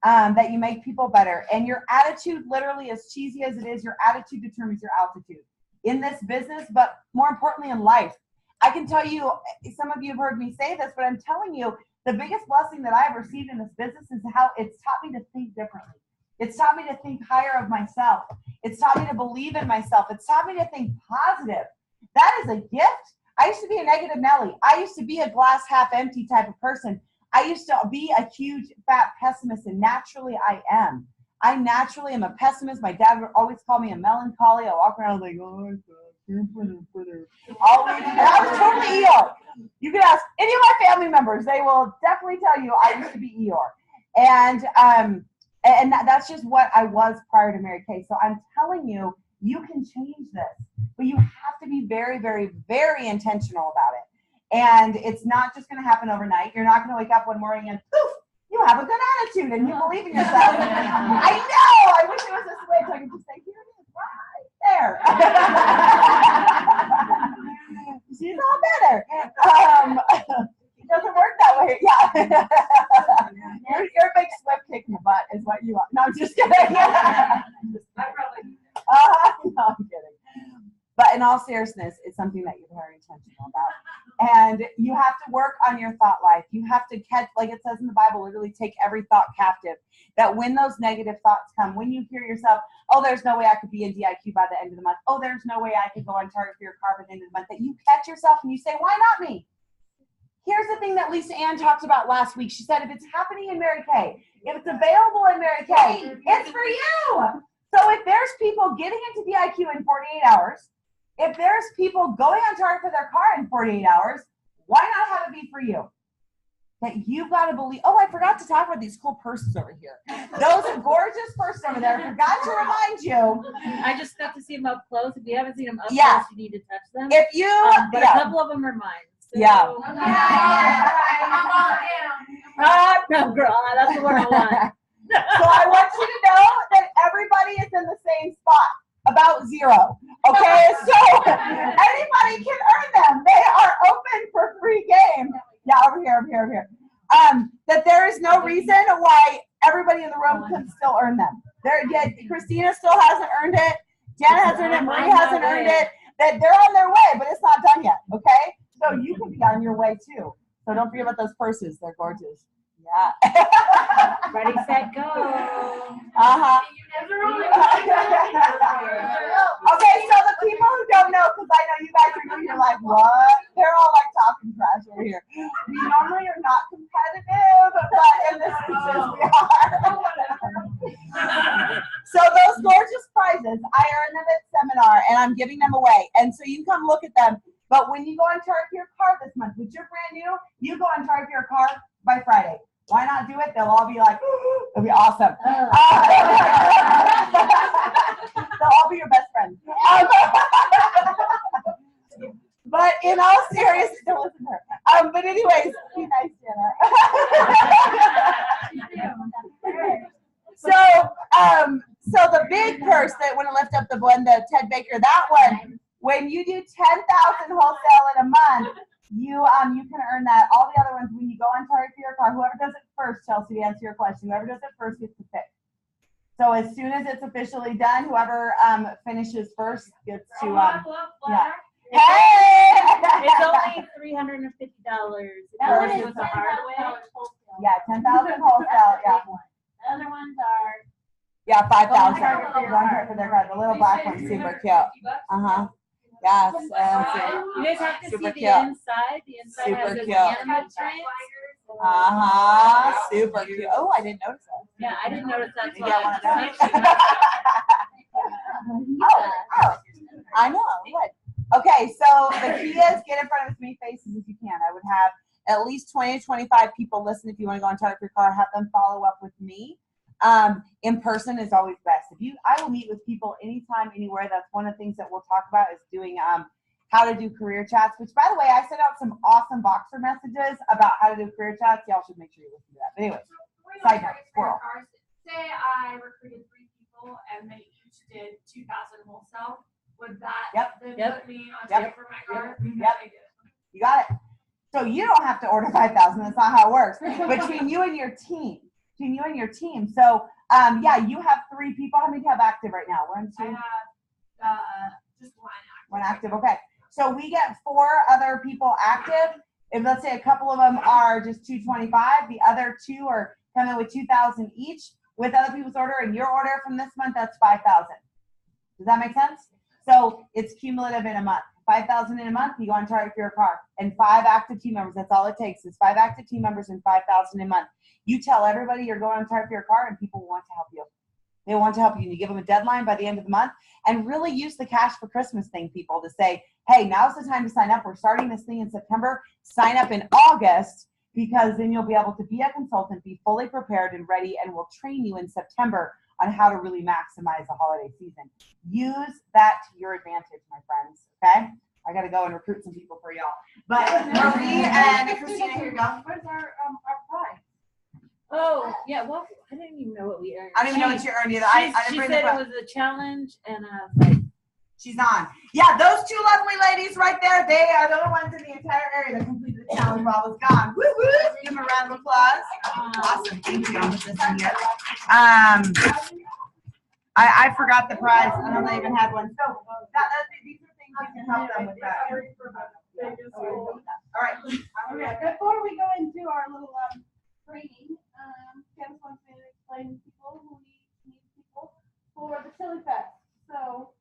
That you make people better. And your attitude, literally, as cheesy as it is, your attitude determines your altitude in this business, but more importantly in life. I can tell you, some of you have heard me say this, but I'm telling you, the biggest blessing that I've received in this business is how it's taught me to think differently. It's taught me to think higher of myself. It's taught me to believe in myself. It's taught me to think positive. That is a gift. I used to be a negative Nelly. I used to be a glass half empty type of person. I used to be a huge fat pessimist, and naturally I am. I naturally am a pessimist. My dad would always call me a melancholy. I walk around like, oh, always. And I was totally Eeyore. You can ask any of my family members. They will definitely tell you I used to be Eeyore. And that's just what I was prior to Mary Kay. So I'm telling you, you can change this, but you have to be very, very, very intentional about it. And it's not just going to happen overnight. You're not going to wake up one morning and poof, you have a good attitude and you believe in yourself. I know. I wish it was this way so I could just say, here it is, right there. She's all better. It doesn't work that way. Yeah. You're a big slip kick in the butt is what you are. No, I'm just kidding. I probably. No, I'm kidding. But in all seriousness, it's something that you're very intentional about. And you have to work on your thought life. You have to catch, like it says in the Bible, literally take every thought captive. That when those negative thoughts come, when you hear yourself, oh, there's no way I could be in DIQ by the end of the month. Oh, there's no way I could go on target for your car by the end of the month. That you catch yourself and you say, why not me? Here's the thing that Lisa Ann talked about last week. She said, if it's happening in Mary Kay, if it's available in Mary Kay, it's for you. So if there's people getting into DIQ in 48 hours, if there's people going on target for their car in 48 hours, why not have it be for you? That you've got to believe. Oh, I forgot to talk about these cool purses over here. Those gorgeous purses over there. I forgot to remind you. I just got to see them up close. If you haven't seen them up close, you need to touch them. If you, but a couple of them are mine. So. Yeah. No, girl, that's the one I want. So I want you to know that everybody is in the same spot, about zero. Okay, so anybody can earn them. They are open for free game. Yeah, over here. That there is no reason why everybody in the room can still earn them. Yet Christina still hasn't earned it. Jenna hasn't earned it. Marie hasn't earned it. That they're on their way, but it's not done yet. Okay, so you can be on your way too. So don't forget about those purses. They're gorgeous. Yeah. Ready, set, go. Okay, so the people who don't know, because I know you guys are new, you're like, what? They're all like talking trash over here. We normally are not competitive, but in this instance we are. So those gorgeous prizes, I earned them at seminar, and and I'm giving them away. And so you can come look at them. But when you go on Target for your car this month, which you're brand new, you go on Target for your car by Friday. Why not do it? They'll all be like, it'll be awesome. They'll all be your best friends. But in all seriousness, don't listen to her. But anyways, be nice, Jenna. So the big purse that want to lift up the one, the Ted Baker, that one, when you do 10,000 wholesale in a month, you can earn that. All the other ones, when you go on Target for your car, whoever does it first, Chelsea, to answer your question, whoever does it first gets to pick. So as soon as it's officially done, whoever finishes first gets to yeah. Hey! It's only $350. That one It's a hard way. Yeah, 10,000 wholesale. Yeah. The other ones are. Yeah, 5,000. Target for your car. For their car. The little black one's super cute. Yes. You guys have to Super see cute. the inside. The inside Super has this cute. animal print. Super cute. Oh, I didn't notice that. Yeah, I didn't notice that. Maybe I want to I know. What? Okay, so the key is get in front of as many faces as you can. I would have at least 20 to 25 people listen if you want to go on Target for your car. Have them follow up with me. In person is always best. I will meet with people anytime, anywhere. That's one of the things that we'll talk about is doing how to do career chats. Which, by the way, I sent out some awesome Boxer messages about how to do career chats. Y'all should make sure you listen to that. But anyway, side note, squirrel. Say I recruited 3 people and they each did 2,000 wholesale. Would that then put me on Target for my car? Yep. You got it. So you don't have to order 5,000. That's not how it works. Between you and your team. So, you have 3 people. How many do you have active right now? 1, 2. I have just one active. Okay. So we get 4 other people active. If let's say a couple of them are just 225, the other 2 are coming with 2,000 each. With other people's order and your order from this month, that's 5,000. Does that make sense? So it's cumulative in a month. 5,000 in a month, you go on Target for your car. And 5 active team members, that's all it takes is 5 active team members and 5,000 a month. You tell everybody you're going on Target for your car and people want to help you. They want to help you. And you give them a deadline by the end of the month and really use the cash for Christmas thing, people, to say, hey, now's the time to sign up. We're starting this thing in September. Sign up in August because then you'll be able to be a consultant, be fully prepared and ready, and we'll train you in September on how to really maximize the holiday season. Use that to your advantage, my friends, okay? I got to go and recruit some people for y'all. But Marie and Christina, here you go. Where's our prize? Oh, yeah, well, I didn't even know what we earned. I don't even know what you earned either. She said it was a challenge, and like, she's on. Yeah, those 2 lovely ladies right there, they are the only ones in the entire area that completed the challenge while I was gone. Woo woo! Give them a round of applause. Awesome. Thank you. I'll put this in here. I forgot the prize. I don't know they even had one. So these are things you can help them with that. All right. Before we go into our little training, Candace wants me to explain to people who need people for the Chili Fest. So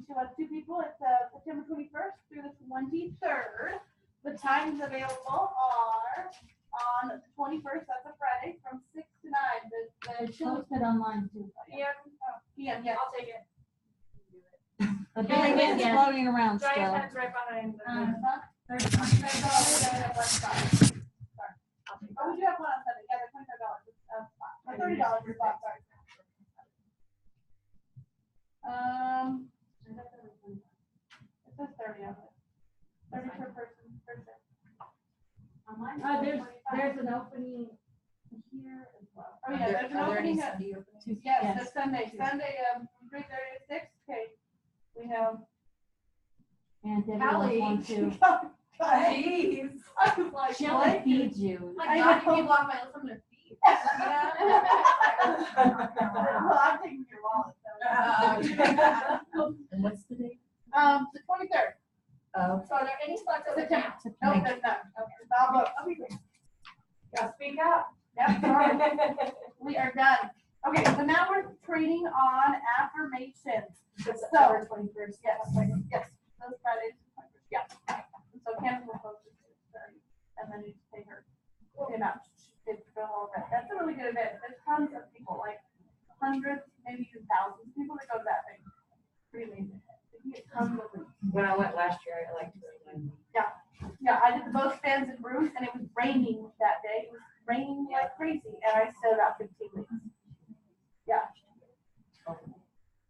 she wants 2 people. It's September 21st through the 23rd. The times available are on the 21st, that's a Friday, from 6 to 9. The Chili Fest online too. PM, yeah. I'll take it. the thing is floating around Giant still. head's right behind the Oh, we do have one on Sunday. Yeah, they're $25 spot. $30 spot, sorry. It says 30 on it. 30 per person, per set. There's an opening here as well. Oh, yeah, there's an opening. Yes, it's Sunday. Sunday, 3:30 to 6. Okay. We have. And Kelly. one too. Jeez. I was like, She'll what? feed you. My God, you people off my list, I'm gonna feed. Well, I'm taking your wallet. And what's the date? The 23rd. So are there any spots over there? Nope, there's none. Okay, it's all booked. Gotta speak up. Yep, sorry. We are done. Okay, so now we're training on affirmations. September 21st. Yes, those Fridays. Yeah. So Candace will post it to 30, and then you just pay her. You know, it's a whole event. That's a really good event. There's tons of people, like hundreds, maybe even thousands of people that go to that thing. Pretty amazing. If you When I went last year, I liked it. Yeah, I did the boat stands in Bruce, and it was raining that day. It was raining like crazy, and I stood about 15 weeks. Yeah.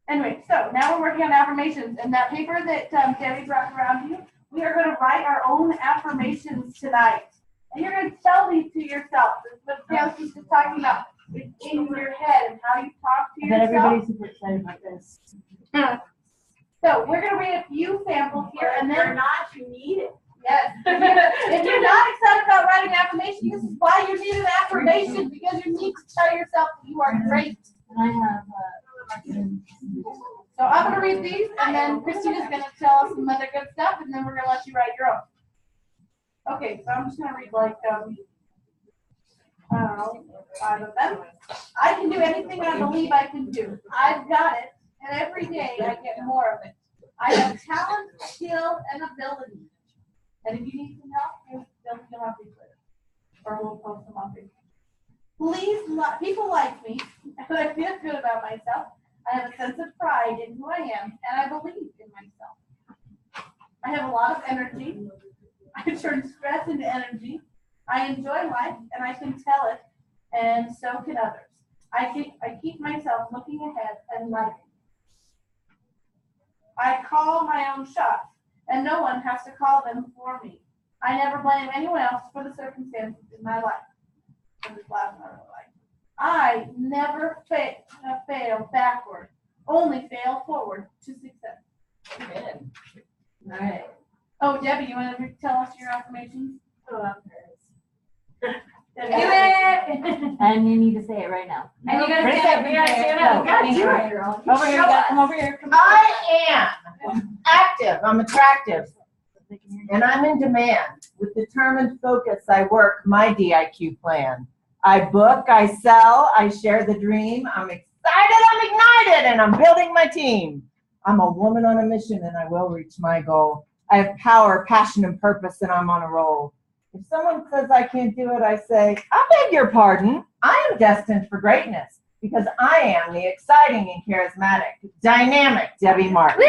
Anyway, so now we're working on affirmations, and that paper that Debbie brought around you, we are going to write our own affirmations tonight. And you're going to tell these to yourself. This is what Candace was just talking about. It's in your head and how you talk to yourself. Everybody's super excited about this. So we're going to read a few samples here, and then not, you need it. yes. If you're not excited about writing affirmations, this is why you need an affirmation, because you need to tell yourself that you are great. I have, So I'm going to read these, and then Christina's going to tell us some other good stuff, and then we're going to let you write your own. Okay, so I'm just going to read like, I don't know, 5 of them. I can do anything I believe I can do. I've got it, and every day I get more of it. I have talent, skill, and ability. And if you need some help, you'll have to do it. Or we'll post them on Facebook. People like me, and I feel good about myself. I have a sense of pride in who I am, and I believe in myself. I have a lot of energy. I turn stress into energy. I enjoy life, and I can tell it, and so can others. I keep myself looking ahead and liking. I call my own shots, and no one has to call them for me. I never blame anyone else for the circumstances in my life. And this last one I really like. I never fail backward, only fail forward to success. Amen. all right. Oh, Debbie, you want to tell us your affirmations? Oh, I'm nervous. Debbie, Do it! And you need to say it right now. And you gotta Chris, stand up. You gotta stand up. You gotta do it. Over here, you gotta come over here. Come I am active. I'm attractive. And I'm in demand. With determined focus, I work my DIQ plan. I book, I sell, I share the dream. I'm excited, I'm ignited, and I'm building my team. I'm a woman on a mission, and I will reach my goal. I have power, passion, and purpose, and I'm on a roll. If someone says I can't do it, I say, I beg your pardon. I am destined for greatness because I am the exciting and charismatic, dynamic Debbie Martin. I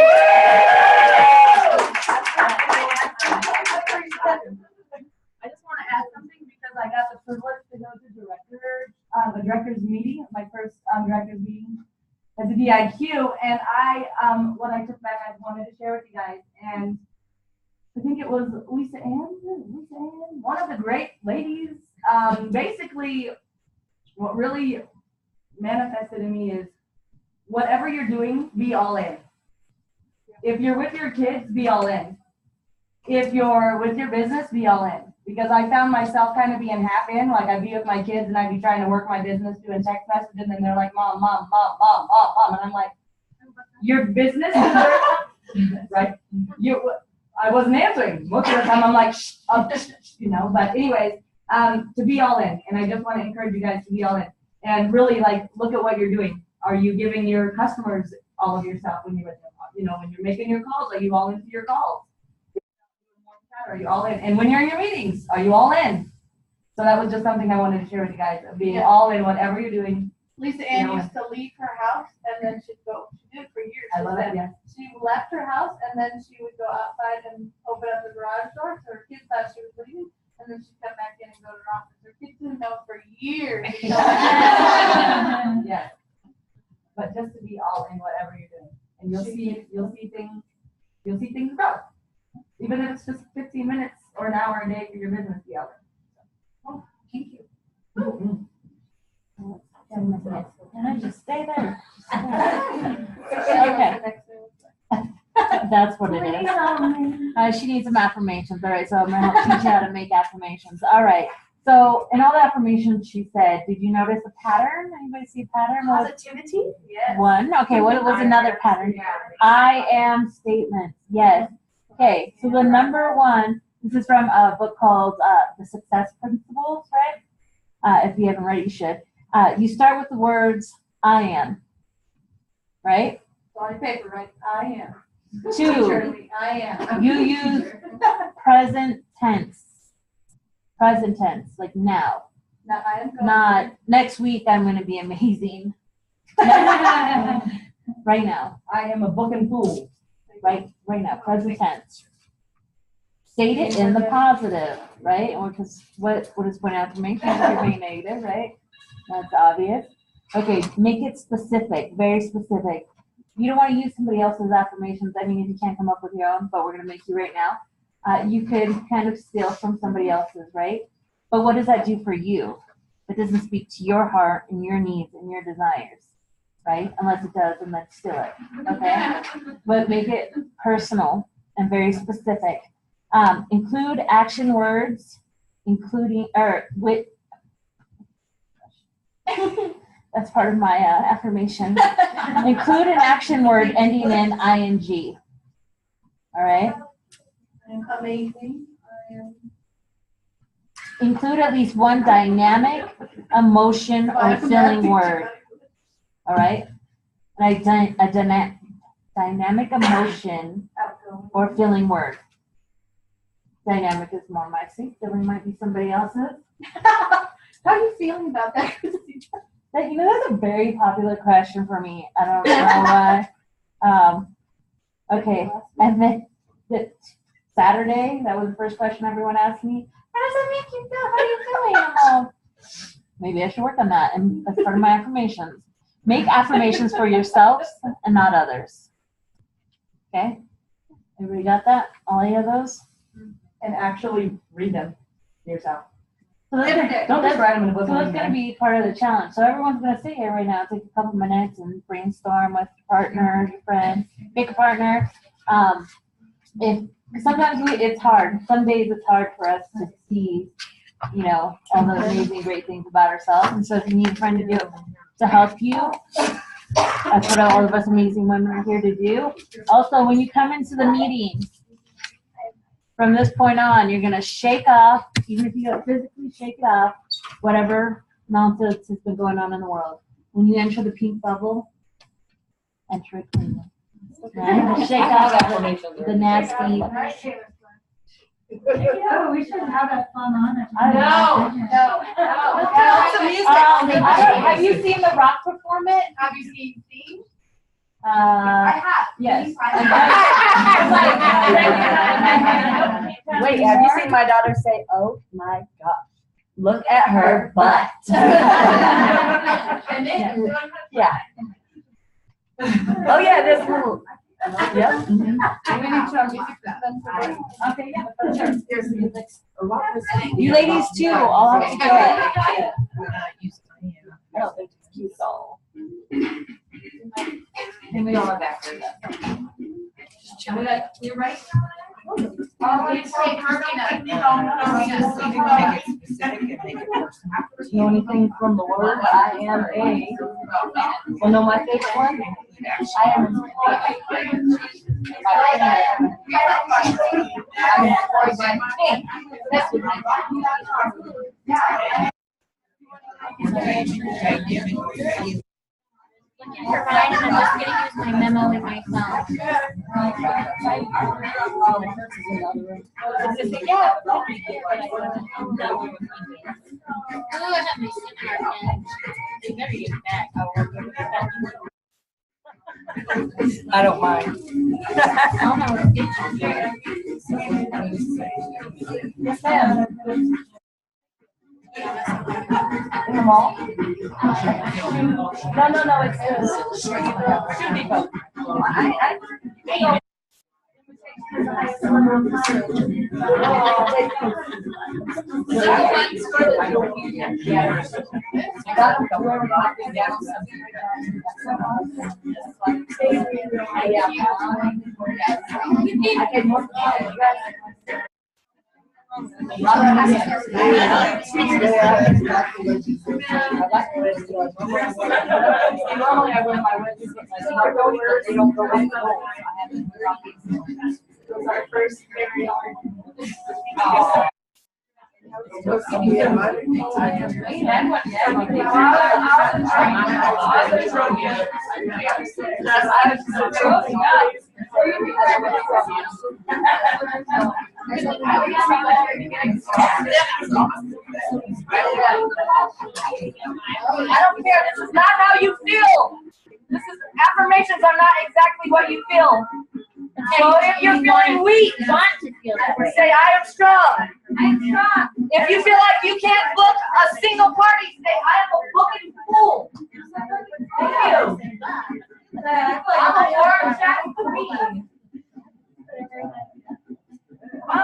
just want to add something because I got the privilege to go to a director's meeting, my first director's meeting as a DIQ, and what I took back, I wanted to share with you guys, and I think it was Lisa Ann, one of the great ladies. Basically, what really manifested in me is whatever you're doing, be all in. If you're with your kids, be all in. If you're with your business, be all in. Because I found myself kind of being half in, like I'd be with my kids and I'd be trying to work my business, doing text messages, and then they're like, Mom, Mom, Mom, Mom, Mom, Mom. And I'm like, your business is right? I wasn't answering. Most of the time I'm like, shh, but anyways, to be all in. And I just want to encourage you guys to be all in. And really, like, look at what you're doing. Are you giving your customers all of yourself when you're with them? When you're making your calls, are you all into your calls? Are you all in? And when you're in your meetings, are you all in? So that was just something I wanted to share with you guys, of being all in whatever you're doing. Lisa Ann used to leave her house and then she'd go. She did it for years. I love it, yeah. She left her house and then she would go outside and open up the garage door, so her kids thought she was leaving, and then she'd come back in and go to her office. Her kids didn't know for years. Yeah. But just to be all in whatever you're doing, and you'll see things grow. Even if it's just 15 minutes or an hour a day for your business, be out there. Oh, thank you. Can I just stay there? Okay. That's what it is. She needs some affirmations. All right, so I'm going to help teach you how to make affirmations. All right. So in all the affirmations she said, did you notice a pattern? Anybody see a pattern? Positivity? Yes. One. Okay, what was another pattern? I am statements. Yes. Okay, so the number one, this is from a book called The Success Principles, right? If you haven't read it, you should. You start with the words, I am, right? It's on your paper, right? I am. 2, I am. you use present tense. Present tense, like now. Now, I am going. Not next week I'm going to be amazing. Right now. I am a book and fool. right now, present tense. State it in the positive, right? Or because what is point affirmation if you're being negative, right? That's obvious. Okay, make it specific, very specific. You don't want to use somebody else's affirmations. I mean, if you can't come up with your own, but we're going to make you right now. You could kind of steal from somebody else's, right? But what does that do for you? It doesn't speak to your heart and your needs and your desires, right? Unless it does, and then steal it, okay? But make it personal and very specific. Include action words, including, that's part of my affirmation. Include an action word ending in ing. All right? Amazing. Include at least one dynamic, emotion, or feeling word. All right? A dynamic emotion or feeling word. Dynamic is more my seat. Feeling might be somebody else's. How are you feeling about that? That, that's a very popular question for me. I don't know why. Okay, and then Saturday, that was the first question everyone asked me. How does that make you feel? How are you feeling? I'm maybe I should work on that. And that's part of my affirmations. Make affirmations for yourselves and not others. Okay? Everybody got that? All 8 of those? And actually read them yourself. So that's Don't just write them in a book. So that's going to be part of the challenge. So everyone's going to sit here right now, take a couple minutes and brainstorm with your partner, your friend, pick a partner. Sometimes it's hard. Some days it's hard for us to see, all the amazing, great things about ourselves. And so if you need a friend to help you, that's what all of us amazing women are here to do. Also, when you come into the meeting, from this point on, you're going to shake off, even if you don't physically shake it off, whatever nonsense has been going on in the world. When you enter the pink bubble, enter it cleanly. Right? Shake off the nasty. We should have that fun on it. No. Have you seen The Rock perform it? Have you seen Theme? I have. Yes. Wait, have you seen my daughter say, "Oh my gosh, look at her butt"? Yeah. Oh yeah, this little. Yep. Okay, yeah. You ladies too. I'll have to do it. I don't think it's cute at all. And we all have access to that. You're right. You know anything from the word? I am a. Well, no, my favorite one. I am. You're fine, and I'm just gonna use my memo in my phone. Oh, I have my seminar pen. You better get it back. I don't mind. Oh, no, it's good. Yes, ma'am. In the mall? No, it's this. Should be both. Normally I wear my wedges with my scarf over, they don't go in the hole. I have them copies. Those are first very hard. I don't care. This is not how you feel. This is affirmations are not exactly what you feel. It's So if you're feeling weak, Want to feel that way. say, I am strong. I'm strong. If you feel like you can't book a single party, say, I am a booking fool. Thank you. I'm a warm jack queen. Oh,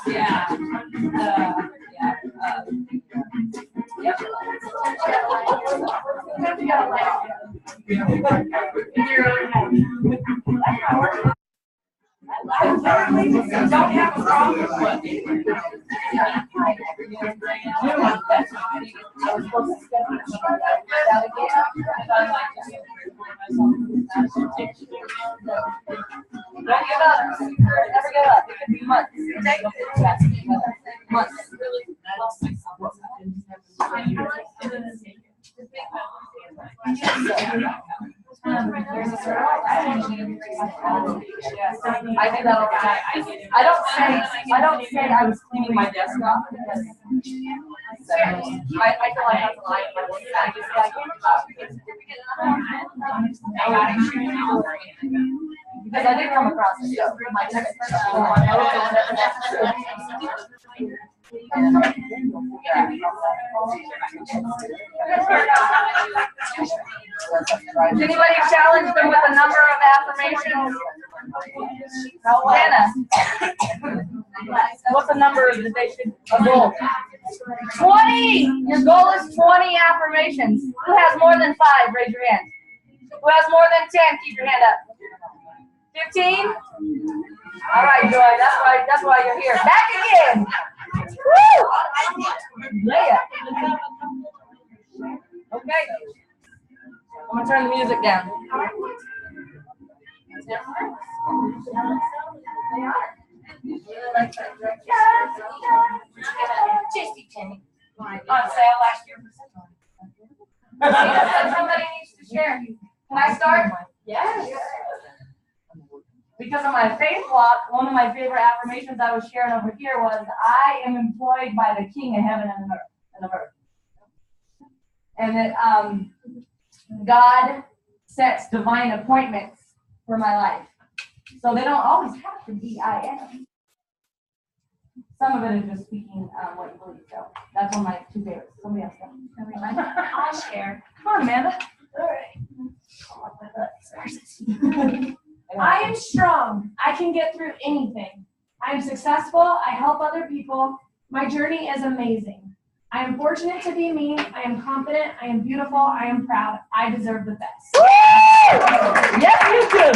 Yeah. I don't like, I don't have a problem with it. Don't give up. Never give up. It could be months. Months. There's a certain I do that all the time. I don't say I was cleaning my desk off because I feel like that's a lie. I just like because I did come across it. So my text Does anybody challenge them with a number of affirmations? Hannah, what's the number that they should, a goal? 20! Your goal is 20 affirmations. Who has more than 5? Raise your hand. Who has more than 10? Keep your hand up. 15? All right, Joy, that's why you're here. Back again! Woo! Yeah. Okay. I'm gonna turn the music down. On sale last year for somebody needs to share. Can I start? Yes. Because of my faith walk, one of my favorite affirmations I was sharing over here was, I am employed by the King of Heaven and earth. And that God sets divine appointments for my life. So they don't always have to be I am. Some of it is just speaking what you believe. So that's one of my 2 favorites. Somebody else go. I'll share. Come on, Amanda. All right. I am strong. I can get through anything. I am successful. I help other people. My journey is amazing. I am fortunate to be me. I am confident. I am beautiful. I am proud. I deserve the best. Woo! Yes, you do.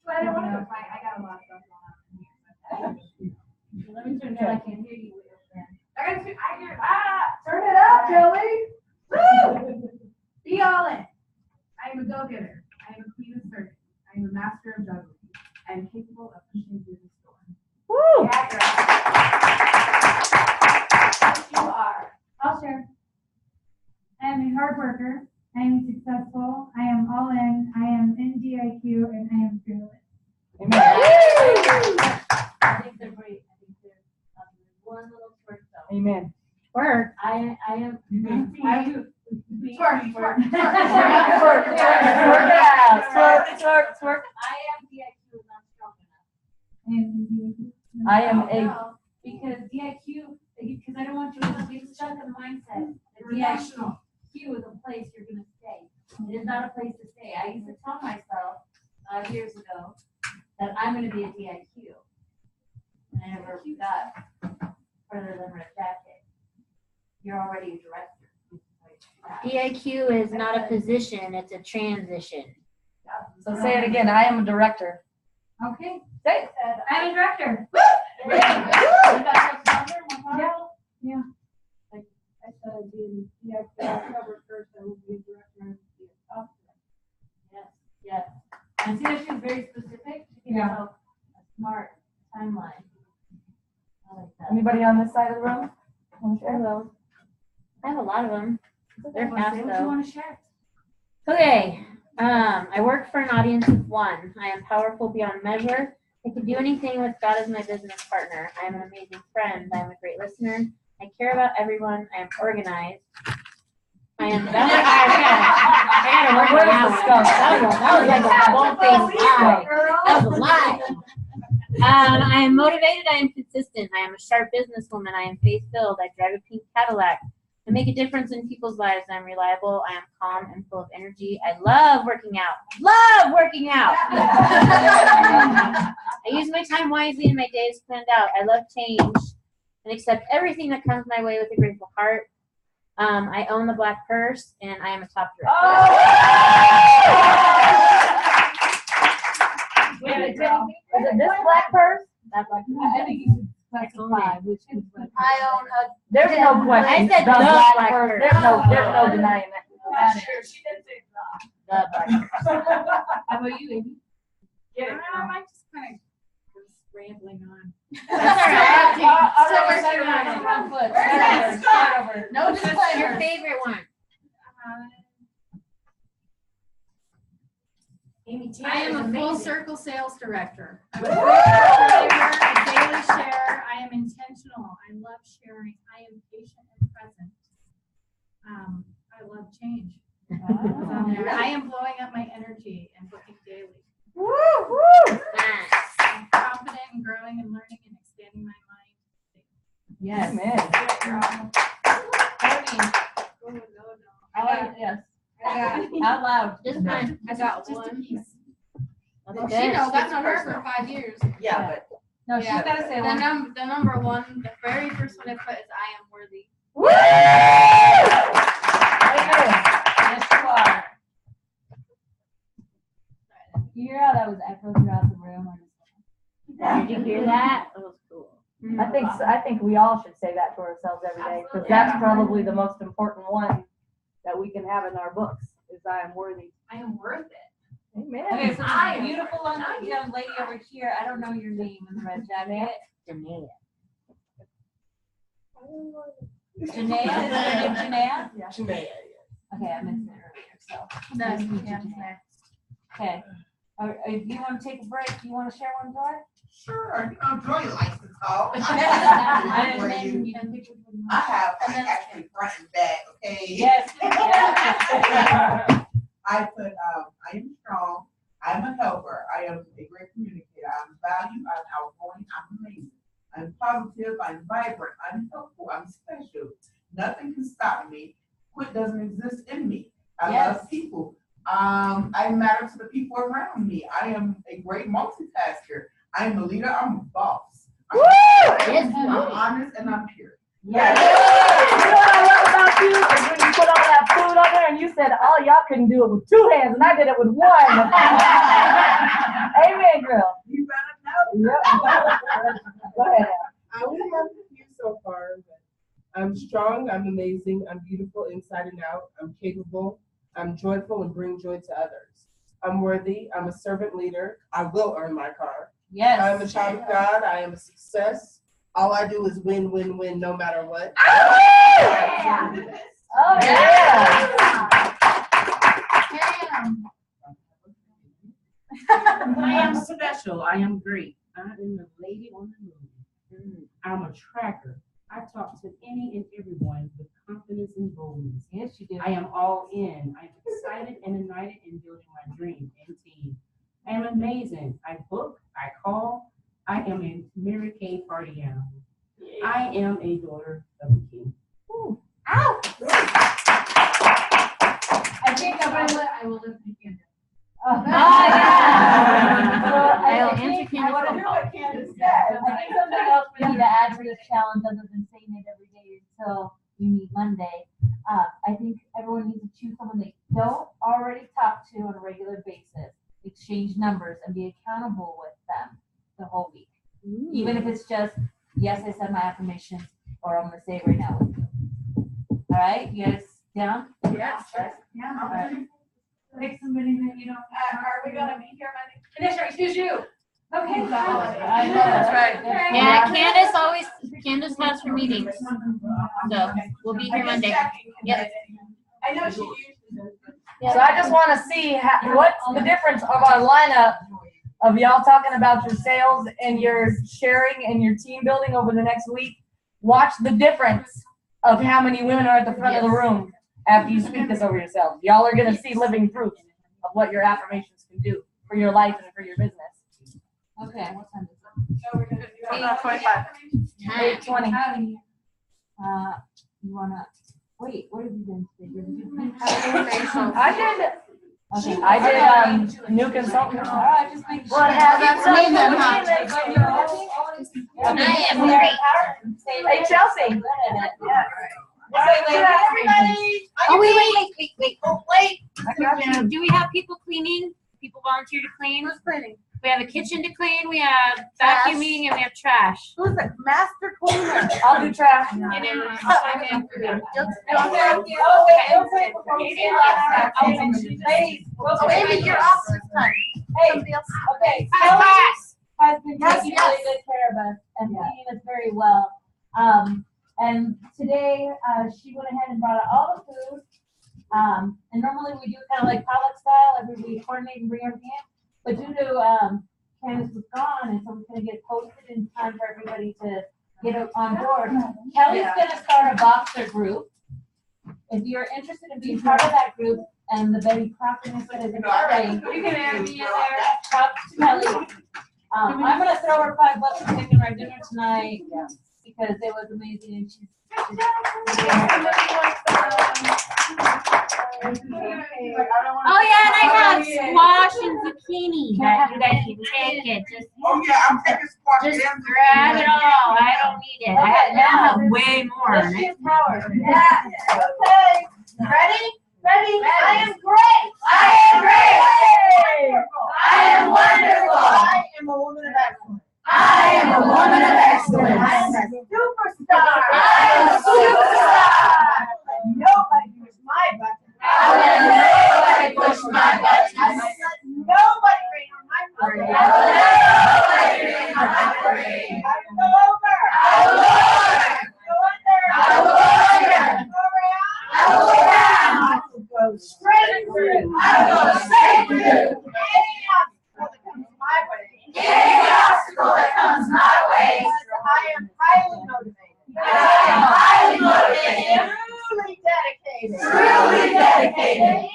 But I don't want to fight. I got a lot of stuff going on here. Let me turn it down. I can't hear you. I hear. Turn it up, Joey. Woo! Be all in. I am a go-getter. I am a queen of surgery. I am a master of juggling. I am capable of pushing through the storm. Woo! Yes, you are. I'll share. I am a hard worker. I am successful. I am all in. I am NGIQ, and I am fearless. Amen. I think they're great. I think they're one little twerk though. Amen. Twerk. I am. I do. Twerk. Twerk it out. Twerk. I am DIQ is not strong enough. And I am a. Because DIQ, because I don't want you to get stuck in the mindset. The DIQ is a place you're gonna stay. It is not a place to stay. I used to tell myself 5 years ago that I'm gonna be a DIQ. And I never got further than a jacket. You're already a director. DIQ is not a position, it's a transition. So say it again. I am a director. okay. Say it. I'm a director. Yeah. I said I'd be in DIQ October 1st. I will be a director. Anybody on this side of the room? Hello. I have a lot of them. They're fast What do you though. want to share? Okay. I work for an audience of one. I am powerful beyond measure. I can do anything with God as my business partner. I am an amazing friend. I am a great listener. I care about everyone. I am organized. I am. I gotta work on that one. That was like a bold-faced lie. That was a lie. I am motivated. I am consistent. I am a sharp businesswoman. I am faith-filled. I drive a pink Cadillac. I make a difference in people's lives. I'm reliable. I am calm and full of energy. I love working out. Love working out. I use my time wisely and my day is planned out. I love change and accept everything that comes my way with a grateful heart. I own the black purse and I am a top director. Is it this black purse? That black purse. I think you should specify which is what. I own a. There's no question. I said The the black black purse. purse. There's no denying that. That's true. She did say The black purse. How about you, Amy? that. Get it. I just kind of was rambling on. That's all right. No Your disclaimer. favorite one. Amy Taylor I am is a full amazing. circle sales director. I'm a daily share. I am intentional. I love sharing. I am patient and present. I love change. I am blowing up my energy and booking daily. Nice. I'm confident and growing and learning and expanding my mind. Yes. Yes. Out loud. Just fine. I got Just a one. piece. That's Well, good. she knows I've known her for 5 years. Yeah, but. No, she's Yeah. gotta say The one. number one, the very first one I put is I am worthy. Yes, you are. You hear how that was echoed throughout the room? Did you hear that? That was cool. I think we all should say that to ourselves every day, because that's probably the most important one that we can have in our books, is I am worthy. I am worth it. Amen. Okay, so this beautiful young lady over here, I don't know your name in the red jacket. Janaea. Janaea, is that her name Janaea? Yeah. Okay, I missed it earlier, so. Nice to meet you, Janaea. Okay, do you want to take a break? Do you want to share one, Joy? Sure, Joy likes to talk. And For then you. you can pick which one you I want. have actually front and back, okay? Yes. I put, I am strong, I'm a helper, I am a great communicator, I'm valued, I'm outgoing, I'm amazing. I'm positive, I'm vibrant, I'm helpful, I'm special. Nothing can stop me. Quit doesn't exist in me. I love people. I matter to the people around me. I am a great multitasker. I am a leader, I'm a boss. Yes, I'm honest and I'm pure. Yes. You know what I love about you is when you put all that food on there and you said, oh, y'all couldn't do it with 2 hands, and I did it with 1. Amen, girl. You better know. Yep. Go ahead. I only have a few so far, but I'm strong, I'm amazing, I'm beautiful inside and out, I'm capable, I'm joyful and bring joy to others. I'm worthy, I'm a servant leader, I will earn my car. Yes. I'm a child of God, I am a success. All I do is win, win, win, no matter what. Oh, yeah. I am special. I am great. I am the lady on the moon. I'm a tracker. I talk to any and everyone with confidence and boldness. Yes, you do. I am all in. I'm excited and united in building my dream and team. I am amazing. I book, I call. I am a Mary Kay party animal. I am a daughter of the king. Ow! I think I will live in Candace. Oh, yeah. I I'll think answer I want to Candace's do what Candace said. I think something else we need to add to this challenge, other than saying it every day until we meet Monday. I think everyone needs to choose someone they don't already talk to on a regular basis, exchange numbers, and be accountable with them the whole week. Even if it's just, yes, I said my affirmations, or I'm going to say it right now with you. All right, you guys down? Yes. Yeah. All right. Pick somebody that you don't. Are we gonna be here Monday? Candace, excuse you. Okay. I know, that's right. Yeah, Candace always Candace has her meetings, so we'll be here Monday. Yep. I know she usually does. So I just want to see what's the difference of our lineup of y'all talking about your sales and your sharing and your team building over the next week. Watch the difference of how many women are at the front of the room after you speak this over yourselves. Y'all are going to see living proof of what your affirmations can do for your life and for your business. Okay, what time is it? 8:20. You wanna, wait, what have you done today? I did. Okay. I did new consultant. Alright, just make sure. What have you That's done? I am great. Hey, Chelsea. Everybody. Oh, wait. Oh, wait. Do we have people cleaning? People volunteer to clean? Who's cleaning? We have a kitchen to clean, we have vacuuming, and we have trash. Who's the master cleaner? I'll do trash. And then I'm in for them. Ladies, Amy, you're off this time. Hey, Somebody else. okay, Kelly has been taking really good care of us and feeding us very well. And today, she went ahead and brought out all the food. And normally we do kind of like potluck style, like we coordinate and bring everything in. But due to Candace was gone, and so we're gonna get posted in time for everybody to get on board. Kelly's gonna start a boxer group. If you're interested in being part of that group and the Betty Crockiness that is occurring, you can add me in there. Talk to Kelly. I'm gonna throw her $5 for taking our dinner tonight because it was amazing and she's. Oh yeah, and I have squash and zucchini that you guys can take it. Just I'm taking squash. Just grab it all. I don't need it. I have way more. Let's use power. Yeah. Okay. Ready? Ready? I am great. I am great. I am wonderful. I am a woman of excellence. I am a woman of excellence. I am a superstar. I am a superstar. Nobody pushed my button. I will nobody push my buttons. I will let nobody rain on my parade. I will let nobody rain on my parade. I will go over. I will go over. Go under. I will go under. Go around. I will go around. I will go straight through. I will go straight through. Any obstacle that comes my way. Any obstacle that comes my way. I am highly motivated. I am highly motivated. Truly dedicated. Truly dedicated.